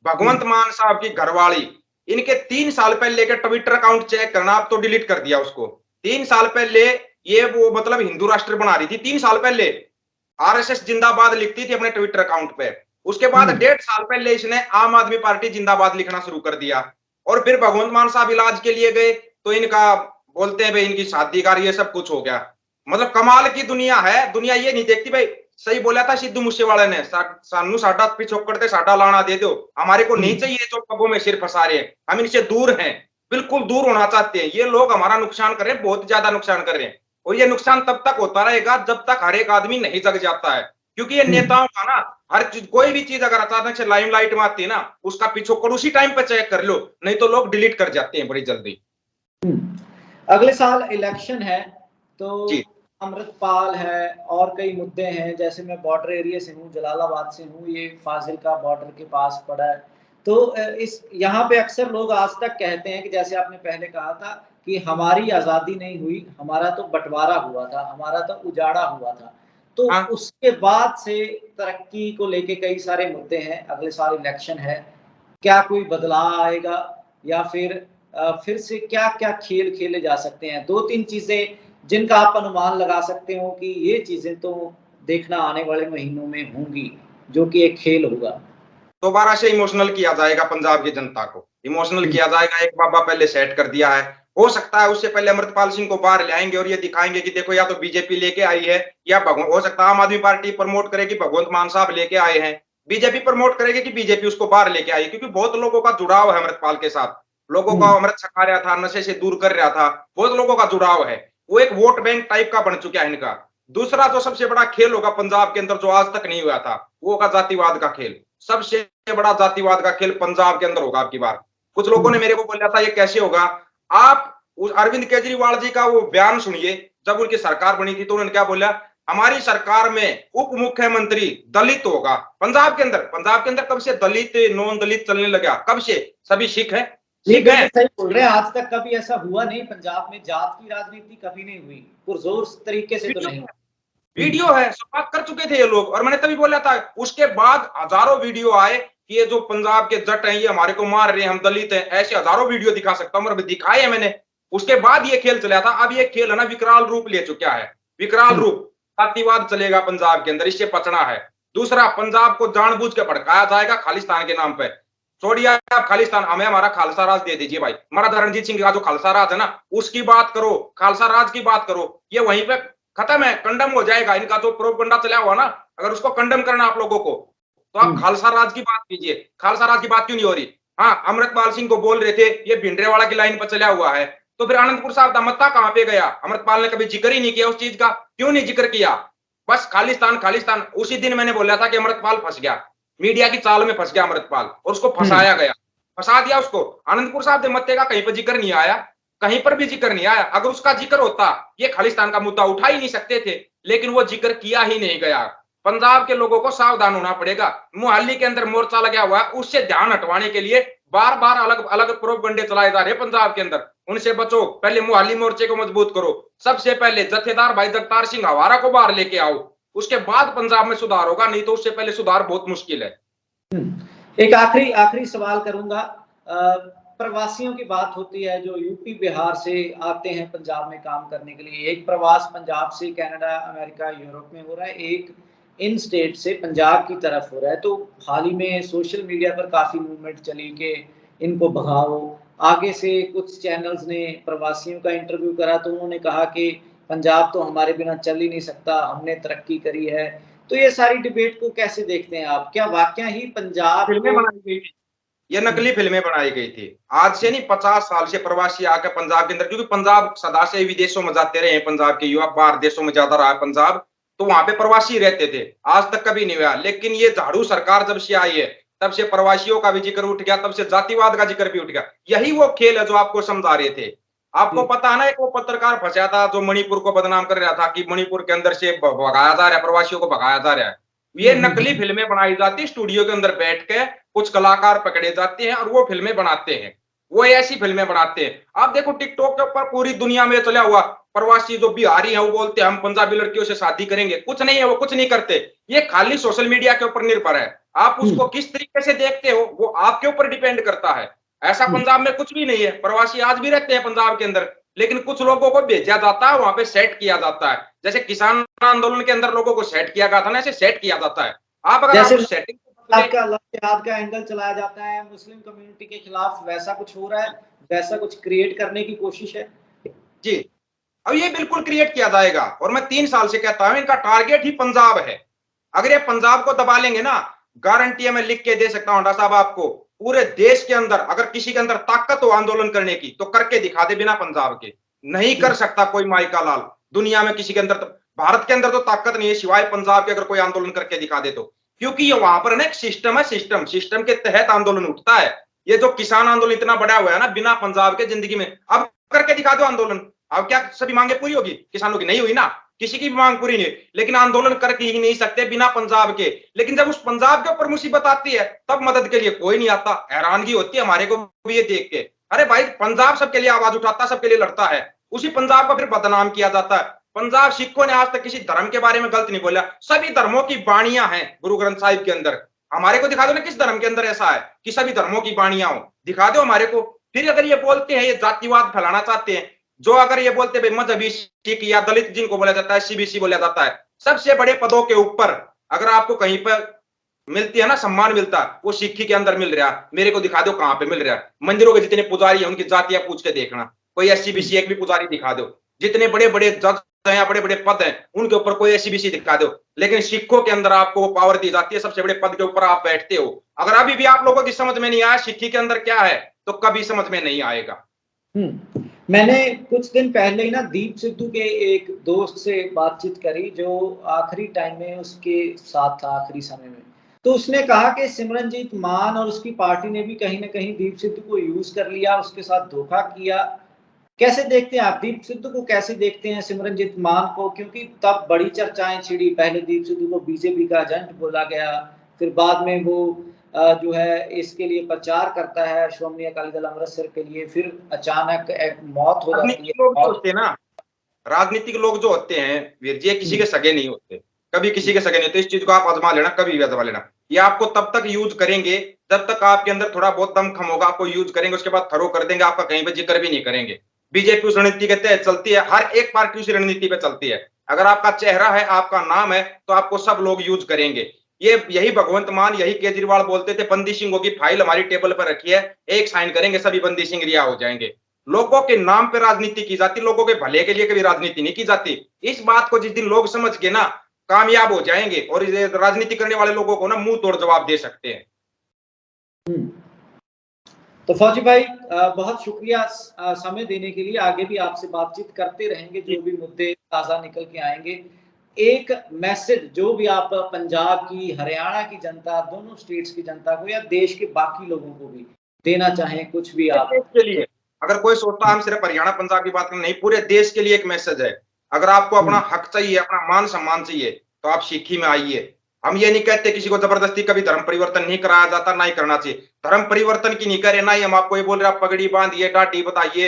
भगवंत मान साहब की घरवाली, इनके 3 साल पहले के ट्विटर अकाउंट चेक करना, आप तो डिलीट कर दिया उसको। 3 साल पहले ये वो मतलब हिंदू राष्ट्र बना रही थी, 3 साल पहले आरएसएस जिंदाबाद लिखती थी अपने ट्विटर अकाउंट पे। उसके बाद 1.5 साल पहले इसने आम आदमी पार्टी जिंदाबाद लिखना शुरू कर दिया। और फिर भगवंत मान साहब इलाज के लिए गए तो इनका बोलते हैं भाई इनकी शादी कार ये सब कुछ हो गया। मतलब कमाल की दुनिया है, दुनिया ये नहीं देखती भाई। सही बोला था सिद्धू मूसेवाले ने, सानू साडा पिछोकड़ ते साडा लाना दे दो, हमारे को नहीं चाहिए जो पगों में सिर फंसा रहे हैं, हम इनसे दूर हैं, बिल्कुल दूर होना चाहते हैं। ये लोग हमारा नुकसान कर रहे हैं, बहुत ज्यादा नुकसान कर रहे हैं, और ये नुकसान तब तक होता रहेगा जब तक हर एक आदमी नहीं जग जाता है। क्योंकि ये नेताओं का ना, हर चीज, कोई भी चीज अगर अचानक से लाइमलाइट में आती है ना, उसका पिछोकड़ उसी टाइम पे चेक कर लो, नहीं तो लोग डिलीट कर जाते हैं बड़ी जल्दी। अगले साल इलेक्शन है, तो जी अमृतपाल है और कई मुद्दे हैं, जैसे मैं बॉर्डर एरिया से हूँ, जलालाबाद से हूँ, ये फाजिल्का बॉर्डर के पास पड़ा है। तो इस यहाँ पे अक्सर लोग आज तक कहते हैं कि जैसे आपने पहले कहा था कि हमारी आज़ादी नहीं हुई, हमारा तो बंटवारा हुआ था, हमारा तो उजाड़ा हुआ था। तो हाँ, उसके बाद से तरक्की को लेके कई सारे मुद्दे हैं। अगले साल इलेक्शन है, क्या कोई बदलाव आएगा, या फिर से क्या क्या खेल खेले जा सकते हैं? 2-3 चीजें जिनका आप अनुमान लगा सकते हो कि ये चीजें तो देखना आने वाले महीनों में होंगी, जो कि एक खेल होगा। दोबारा से इमोशनल किया जाएगा पंजाब की जनता को, इमोशनल किया जाएगा। एक बाबा पहले सेट कर दिया है, हो सकता है उससे पहले अमृतपाल सिंह को बाहर ले आएंगे और ये दिखाएंगे कि देखो या तो बीजेपी लेके आई है, या हो सकता है आम आदमी पार्टी प्रमोट करेगी भगवंत मान साहब लेके आए हैं, बीजेपी प्रमोट करेगी कि बीजेपी उसको बाहर लेके आई, क्योंकि बहुत लोगों का जुड़ाव है अमृतपाल के साथ। लोगों का अमृत छका रहा था, नशे से दूर कर रहा था, बहुत लोगों का जुड़ाव है, वो एक वोट बैंक टाइप का बन चुका है इनका। दूसरा जो सबसे बड़ा खेल होगा पंजाब के अंदर, जो आज तक नहीं हुआ था, वो होगा जातिवाद का खेल। सबसे बड़ा जातिवाद का खेल पंजाब के अंदर होगा आपकी बार। कुछ लोगों ने मेरे को बोला था ये कैसे होगा, आप उस अरविंद केजरीवाल जी का वो बयान सुनिए, जब उनकी सरकार बनी थी तो उन्होंने क्या बोला, हमारी सरकार में उप मुख्यमंत्री दलित होगा। पंजाब के अंदर, पंजाब के अंदर कब से दलित नॉन दलित चलने लगा, कब से? सभी सिख है, सिख है। सही बोल रहे हैं, आज तक कभी ऐसा हुआ नहीं पंजाब में, जात की राजनीति कभी नहीं हुई, पुरजोर तरीके से तो नहीं। वीडियो है, शुरुआत कर चुके थे ये लोग, और मैंने तभी बोला था। उसके बाद हजारों वीडियो आए कि ये जो पंजाब के जट हैं ये हमारे को मार रहे हैं, हम दलित हैं, ऐसे हजारों वीडियो दिखा सकता हूं, और दिखाए है मैंने। उसके बाद ये खेल चला था। अब ये खेल है ना विकराल रूप ले चुका है, विकराल रूप। जातिवाद चलेगा पंजाब के अंदर, इससे बचना है। दूसरा, पंजाब को जानबूझ के भड़काया जाएगा खालिस्तान के नाम पे। छोड़िए आप खालिस्तान, हमें हमारा खालसा राज दे दीजिए भाई। महाराजा रणजीत सिंह का जो खालसा राज है ना, उसकी बात करो, खालसा राज की बात करो, ये वहीं पे खत्म है, कंडम हो जाएगा। इनका जो प्रोपगंडा चला हुआ ना, अगर उसको कंडम करना आप लोगों को, तो आप खालसा राज की बात कीजिए। खालसा राज की बात क्यों नहीं हो रही? हाँ, अमृतपाल सिंह को बोल रहे थे ये भिंडरेवाला की लाइन पर चला हुआ है, तो फिर आनंदपुर साहब का मत्ता कहां पे गया? अमृतपाल ने कभी जिक्र ही नहीं किया उस चीज का, क्यों नहीं जिक्र किया? बस खालिस्तान खालिस्तान। उसी दिन मैंने बोला था कि अमृतपाल फंस गया, मीडिया की चाल में फंस गया अमृतपाल, और उसको फंसाया गया, फंसा दिया उसको। आनंदपुर साहब के मत्ते का कहीं पर जिक्र नहीं आया, कहीं पर भी जिक्र नहीं आया। अगर उसका जिक्र होता, ये खालिस्तान का मुद्दा उठा ही नहीं सकते थे, लेकिन वो जिक्र किया ही नहीं गया। पंजाब के लोगों को सावधान होना पड़ेगा। मोहाली के अंदर मोर्चा लगा हुआ है, उससे ध्यान हटवाने के लिए बार बार अलग अलग प्रोपगंडे चलाए जा रहे हैं पंजाब के अंदर। उनसे बचो, पहले मोहाली मोर्चे को मजबूत करो, सबसे पहले जत्थेदार भाई जगतार सिंह हवारा को बाहर लेके आओ, उसके बाद पंजाब में सुधार होगा, नहीं तो उससे पहले सुधार बहुत मुश्किल है। एक आखिरी आखिरी सवाल करूंगा। प्रवासियों की बात होती है जो यूपी बिहार से आते हैं पंजाब में काम करने के लिए। एक प्रवास पंजाब से कनाडा, अमेरिका, यूरोप में हो रहा है, एक इन स्टेट से पंजाब की तरफ हो रहा है। तो हाल ही में सोशल मीडिया पर काफ़ी मूवमेंट चली कि इनको भगाओ। आगे से कुछ चैनल्स ने प्रवासियों का इंटरव्यू करा तो उन्होंने कहा कि पंजाब तो हमारे बिना चल ही नहीं सकता, हमने तरक्की करी है। तो ये सारी डिबेट को कैसे देखते हैं आप? क्या वाकया ही पंजाब फिल्में को बनाई गई थी, ये नकली फिल्में बनाई गई थी। आज से नहीं, 50 साल से प्रवासी आकर पंजाब के अंदर, क्योंकि पंजाब सदा से विदेशों में जाते रहे हैं, पंजाब के युवा बाहर देशों में ज्यादा रहा है पंजाब, तो वहां पे प्रवासी रहते थे, आज तक कभी नहीं हुआ। लेकिन ये झाड़ू सरकार जब से आई है, तब से प्रवासियों का भी जिक्र उठ गया, तब से जातिवाद का जिक्र भी उठ गया। यही वो खेल है जो आपको समझा रहे थे। आपको पता है ना, एक वो पत्रकार फंसा था जो मणिपुर को बदनाम कर रहा था कि मणिपुर के अंदर से भगाया जा रहा है, प्रवासियों को भगाया जा रहा है। ये नकली फिल्में बनाई जाती, स्टूडियो के अंदर बैठ के कुछ कलाकार पकड़े जाते हैं और वो फिल्में बनाते हैं, वो ऐसी फिल्में बनाते हैं। आप देखो टिकटॉक के ऊपर पूरी दुनिया में चला हुआ, प्रवासी जो बिहारी हैं वो बोलते हैं हम पंजाबी लड़कियों से शादी करेंगे, कुछ नहीं है, वो कुछ नहीं करते। ये खाली सोशल मीडिया के ऊपर निर्भर है, आप उसको किस तरीके से देखते हो वो आपके ऊपर डिपेंड करता है। ऐसा पंजाब में कुछ भी नहीं है, प्रवासी आज भी रहते हैं पंजाब के अंदर, लेकिन कुछ लोगों को भेजा जाता है, वहां पे सेट किया जाता है। जैसे किसान आंदोलन के अंदर लोगों को सेट किया गया था ना, ऐसे सेट किया जाता है। आप अगर आप उस सेटिंग का एंगल चलाया जाता है मुस्लिम कम्युनिटी के खिलाफ, वैसा कुछ हो रहा है, वैसा कुछ क्रिएट करने की कोशिश है जी। अब ये बिल्कुल क्रिएट किया जाएगा, और मैं 3 साल से कहता हूं इनका टारगेट ही पंजाब है। अगर ये पंजाब को दबा लेंगे ना, गारंटी है, मैं लिख के दे सकता हूं अंडा साहब आपको, पूरे देश के अंदर अगर किसी के अंदर ताकत हो आंदोलन करने की तो करके दिखा दे, बिना पंजाब के नहीं कर सकता कोई माइका लाल दुनिया में किसी के अंदर। तो भारत के अंदर तो ताकत नहीं है सिवाय पंजाब के, अगर कोई आंदोलन करके दिखा दे तो, क्योंकि ये वहां पर ना एक सिस्टम है, सिस्टम के तहत आंदोलन उठता है। ये जो किसान आंदोलन इतना बड़ा हुआ है ना, बिना पंजाब के जिंदगी में, अब करके दिखा दो आंदोलन। अब क्या सभी मांगे पूरी होगी? किसानों की नहीं हुई ना, किसी की भी मांग पूरी नहीं, लेकिन आंदोलन करके ही नहीं सकते बिना पंजाब के। लेकिन जब उस पंजाब के ऊपर मुसीबत आती है तब मदद के लिए कोई नहीं आता। हैरानगी होती है हमारे को भी ये देख के, अरे भाई पंजाब सबके लिए आवाज उठाता, सबके लिए लड़ता है, उसी पंजाब का फिर बदनाम किया जाता है। पंजाब सिखों ने आज तक किसी धर्म के बारे में गलत नहीं बोला, सभी धर्मों की बाणियां हैं गुरु ग्रंथ साहिब के अंदर। हमारे को दिखा दो ना किस धर्म के अंदर ऐसा है कि सभी धर्मों की बाणियां हो, दिखा दो हमारे को। फिर अगर ये बोलते हैं ये जातिवाद फैलाना चाहते हैं, जो अगर ये बोलते हैं मजहबी सिख या दलित जिनको बोला जाता है, सीबीसी बोला जाता है, सबसे बड़े पदों के ऊपर अगर आपको कहीं पर मिलती है ना, सम्मान मिलता है, वो सिक्खी के अंदर मिल रहा है। मेरे को दिखा दो कहां पे मिल रहा है। मंदिरों के जितने पुजारी है उनकी जातियां पूछ के देखना, कोई एससीबीसी एक भी पुजारी दिखा दो। जितने बड़े बड़े जज हैं, बड़े बड़े पद हैं, उनके ऊपर कोई एससीबीसी दिखा दो। लेकिन सिखों के अंदर आपको वो पावर दी जाती है, सबसे बड़े पद के ऊपर आप बैठते हो। अगर अभी भी आप लोगों की समझ में नहीं आया सिक्खी के अंदर क्या है, तो कभी समझ में नहीं आएगा। मैंने कुछ दिन पहले ही ना दीप सिद्धू के एक दोस्त से बातचीत करी जो आखिरी टाइम में उसके साथ था, आखिरी समय में। तो उसने कहा कि सिमरनजीत मान और उसकी पार्टी ने भी कहीं ना कहीं दीप सिद्धू को यूज कर लिया, उसके साथ धोखा किया। कैसे देखते हैं आप दीप सिद्धू को, कैसे देखते हैं सिमरनजीत मान को? क्योंकि तब बड़ी चर्चाएं छिड़ी, पहले दीप सिद्धू को बीजेपी का एजेंट बोला गया, फिर बाद में वो जो है इसके लिए प्रचार करता है श्रोमणी अकाली दल अमृतसर के लिए, फिर अचानक एक मौत हो जाती है। लोग जो होते हैं ना, राजनीतिक लोग जो होते हैं वीर जी, किसी के सगे नहीं होते, कभी किसी के सगे नहीं होते। इस चीज को आप आजमा लेना, कभी भी आजमा लेना। ये आपको तब तक यूज करेंगे जब तक आपके अंदर थोड़ा बहुत दम खम होगा, आपको यूज करेंगे, उसके बाद थरो कर देंगे, आपका कहीं पे जिक्र भी नहीं करेंगे। बीजेपी उस रणनीति के तहत चलती है, हर एक पार्टी उसी रणनीति पे चलती है। अगर आपका चेहरा है, आपका नाम है, तो आपको सब लोग यूज करेंगे। ये यही भगवंत मान, यही केजरीवाल बोलते थे, बंदी सिंह की फाइल हमारी टेबल पर रखी है, एक साइन करेंगे सभी बंदी सिंह रिहा हो जाएंगे। लोगों के नाम पे राजनीति की जाती, लोगों के भले के लिए कभी राजनीति नहीं की जाती। इस बात को जिस दिन लोग समझ के ना कामयाब हो जाएंगे, और राजनीति करने वाले लोगों को ना मुंह तोड़ जवाब दे सकते हैं। तो फौजी भाई बहुत शुक्रिया समय देने के लिए। आगे भी आपसे बातचीत करते रहेंगे, जो भी मुद्दे ताजा निकल के आएंगे। एक मैसेज जो भी आप पंजाब की, हरियाणा की जनता, दोनों स्टेट्स की जनता को या देश के बाकी लोगों को भी देना चाहें, कुछ भी आप के लिए, अगर कोई सोचता हम सिर्फ हरियाणा पंजाब की बात नहीं, पूरे देश के लिए एक मैसेज है। अगर आपको अपना हक चाहिए, अपना मान सम्मान चाहिए, तो आप सिक्खी में आइए। हम ये नहीं कहते किसी को जबरदस्ती कभी धर्म परिवर्तन नहीं कराया जाता, ना ही करना चाहिए। धर्म परिवर्तन की नहीं करे, ना ही हम आपको ये बोल रहे आप पगड़ी बांधिए, दाढ़ी बताइए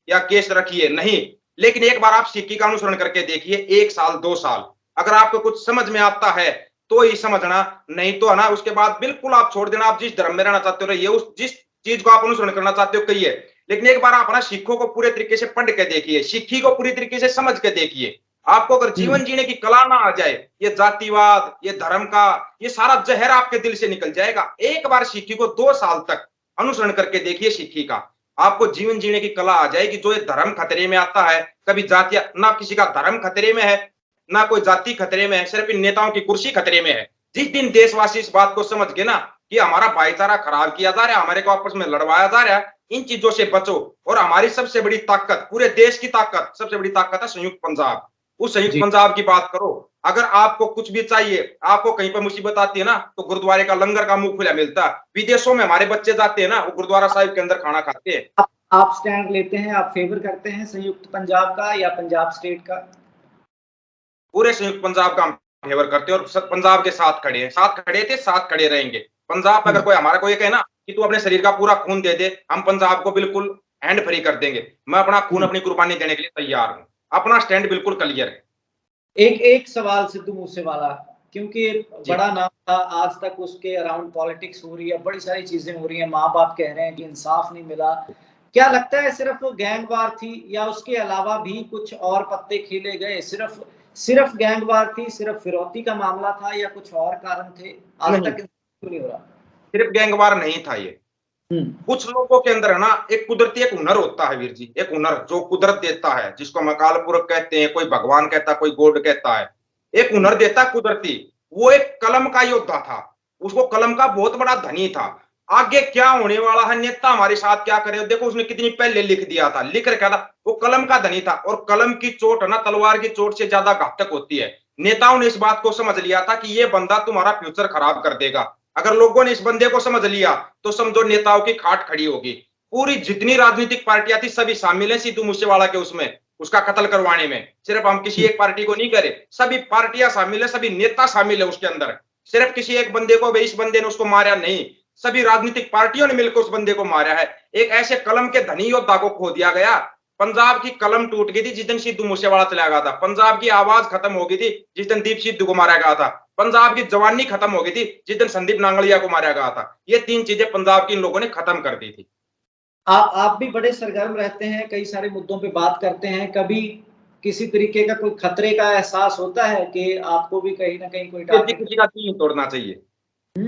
या केस रखिए, नहीं। लेकिन एक बार आप सिक्की का अनुसरण करके देखिए, 1 साल 2 साल, अगर आपको कुछ समझ में आता है तो ही समझना, नहीं तो है ना उसके बाद बिल्कुल आप छोड़ देना। आप जिस धर्म में रहना चाहते हो रहिए, उस जिस चीज को आप अनुसरण करना चाहते हो कहिए, लेकिन एक बार आप ना सिखों को पूरे तरीके से पढ़ के देखिए, सिक्खी को पूरी तरीके से समझ के देखिए। आपको अगर जीवन जीने की कला ना आ जाए, ये जातिवाद, ये धर्म का, ये सारा जहर आपके दिल से निकल जाएगा। एक बार सिक्खी को 2 साल तक अनुसरण करके देखिए सिक्खी का, आपको जीवन जीने की कला आ जाएगी। जो ये धर्म खतरे में आता है, कभी जातिया ना, किसी का धर्म खतरे में है ना कोई जाति खतरे में है, सिर्फ इन नेताओं की कुर्सी खतरे में है। जिस दिन देशवासी इस बात को समझ गए ना कि हमारा भाईचारा खराब किया जा रहा है, हमारे को आपस में लड़वाया जा रहा है, इन चीजों से बचो। और हमारी सबसे बड़ी ताकत, पूरे देश की ताकत, सबसे बड़ी ताकत है संयुक्त पंजाब। उस संयुक्त जी पंजाब की बात करो। अगर आपको कुछ भी चाहिए, आपको कहीं पर मुसीबत आती है ना, तो गुरुद्वारे का लंगर का मुंह खुला मिलता है। विदेशों में हमारे बच्चे जाते हैं ना, वो गुरुद्वारा साहिब के अंदर खाना खाते हैं। आप स्टैंड लेते हैं, आप फेवर करते हैं संयुक्त पंजाब का या पंजाब स्टेट का? पूरे संयुक्त पंजाब का हम फेवर करते हैं और पंजाब के साथ खड़े हैं, साथ खड़े थे, साथ खड़े रहेंगे। पंजाब पे अगर कोई हमारा कोई कहे ना कि तू अपने शरीर का पूरा खून दे दे, हम पंजाब को बिल्कुल हैंड फ्री कर देंगे। मैं अपना खून, अपनी कुर्बानी देने के लिए तैयार हूँ। अपना स्टैंड बिल्कुल क्लियर है। एक एक सवाल सिद्धू मूसेवाला, क्योंकि जी। बड़ा नाम था, आज तक उसके अराउंड पॉलिटिक्स हो रही है, बड़ी सारी चीजें हो रही हैं, माँ बाप कह रहे हैं कि इंसाफ नहीं मिला। क्या लगता है सिर्फ वो गैंगवार थी या उसके अलावा भी कुछ और पत्ते खेले गए? सिर्फ सिर्फ गैंगवार थी, सिर्फ फिरौती का मामला था या कुछ और कारण थे? आज नहीं, तक क्यों नहीं हो रहा? सिर्फ गैंगवार नहीं था ये। कुछ लोगों के अंदर है ना एक कुदरती एक हुनर होता है वीर जी, एक हुनर जो कुदरत देता है, जिसको हम अकाल पुरख कहते हैं, कोई भगवान कहता है, कोई गॉड कहता है। एक हुनर देता है कुदरती। वो एक कलम का योद्धा था, उसको कलम का बहुत बड़ा धनी था। आगे क्या होने वाला है, नेता हमारे साथ क्या करे, देखो उसने कितनी पहले लिख दिया था, लिख रखा था। वो कलम का धनी था, और कलम की चोट है ना तलवार की चोट से ज्यादा घातक होती है। नेताओं ने इस बात को समझ लिया था कि ये बंदा तुम्हारा फ्यूचर खराब कर देगा। अगर लोगों ने इस बंदे को समझ लिया तो समझो नेताओं की खाट खड़ी होगी। पूरी जितनी राजनीतिक पार्टियां थी सभी शामिल है सिद्धू मूसेवाला के उसमें, उसका कत्ल करवाने में। सिर्फ हम किसी एक पार्टी को नहीं करे, सभी पार्टियां शामिल है, सभी नेता शामिल है उसके अंदर। सिर्फ किसी एक बंदे को, इस बंदे ने उसको मारा नहीं, सभी राजनीतिक पार्टियों ने मिलकर उस बंदे को मारा है। एक ऐसे कलम के धनी योद्धा को खो दिया गया। पंजाब की कलम टूट गई थी जिस दिन सिद्धू मूसेवाला चला गया था। पंजाब की आवाज खत्म हो गई थी जिस दिन दीप सिद्धू को मारा गया था। पंजाब की जवानी खत्म हो गई थी जिस दिन संदीप नांगलिया को मारा गया था। ये 3 चीजें पंजाब की इन लोगों ने खत्म कर दी थी। आप भी बड़े सरगर्म रहते हैं, कई सारे मुद्दों पे बात करते हैं। कभी किसी तरीके का कोई खतरे का एहसास होता है कि आपको भी कहीं ना कहीं कोई टारगेट? किसी का दिल नहीं तोड़ना चाहिए।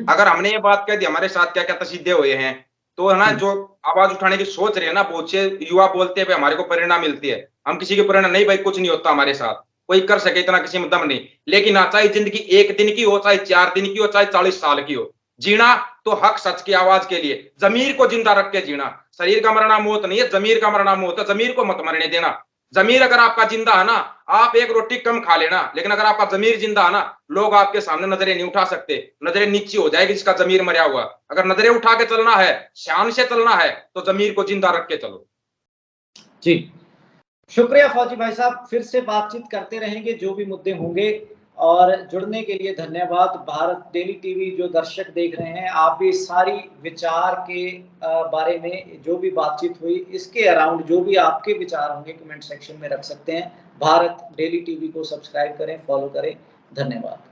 अगर हमने ये बात कह दी हमारे साथ क्या क्या तसीदे हुए हैं, तो है ना जो आवाज उठाने की सोच रहे हैं ना, बहुत से युवा बोलते हैं हमारे को प्रेरणा मिलती है। हम किसी की प्रेरणा नहीं, भाई कुछ नहीं होता हमारे साथ, कोई कर सके इतना किसी में दम नहीं। लेकिन हाँ, चाहे जिंदगी 1 दिन की हो, चाहे 4 दिन की हो, चाहे 40 साल की हो, जीना तो हक सच की आवाज के लिए, जमीर को जिंदा रख के जीना। शरीर का मरना मौत नहीं है, जमीर का मरना मौत है। जमीर को मत मरने देना। जमीर अगर आपका जिंदा है ना, आप एक रोटी कम खा लेना, लेकिन अगर आपका जमीर जिंदा है ना, लोग आपके सामने नजरें नहीं उठा सकते। नजरें नीची हो जाएगी जिसका जमीर मरा हुआ। अगर नजरें उठा के चलना है, शान से चलना है, तो जमीर को जिंदा रख के चलो। जी, शुक्रिया फौजी भाई साहब, फिर से बातचीत करते रहेंगे जो भी मुद्दे होंगे। और जुड़ने के लिए धन्यवाद। भारत डेली टीवी जो दर्शक देख रहे हैं, आप भी सारी विचार के बारे में जो भी बातचीत हुई, इसके अराउंड जो भी आपके विचार होंगे कमेंट सेक्शन में रख सकते हैं। भारत डेली टीवी को सब्सक्राइब करें, फॉलो करें। धन्यवाद।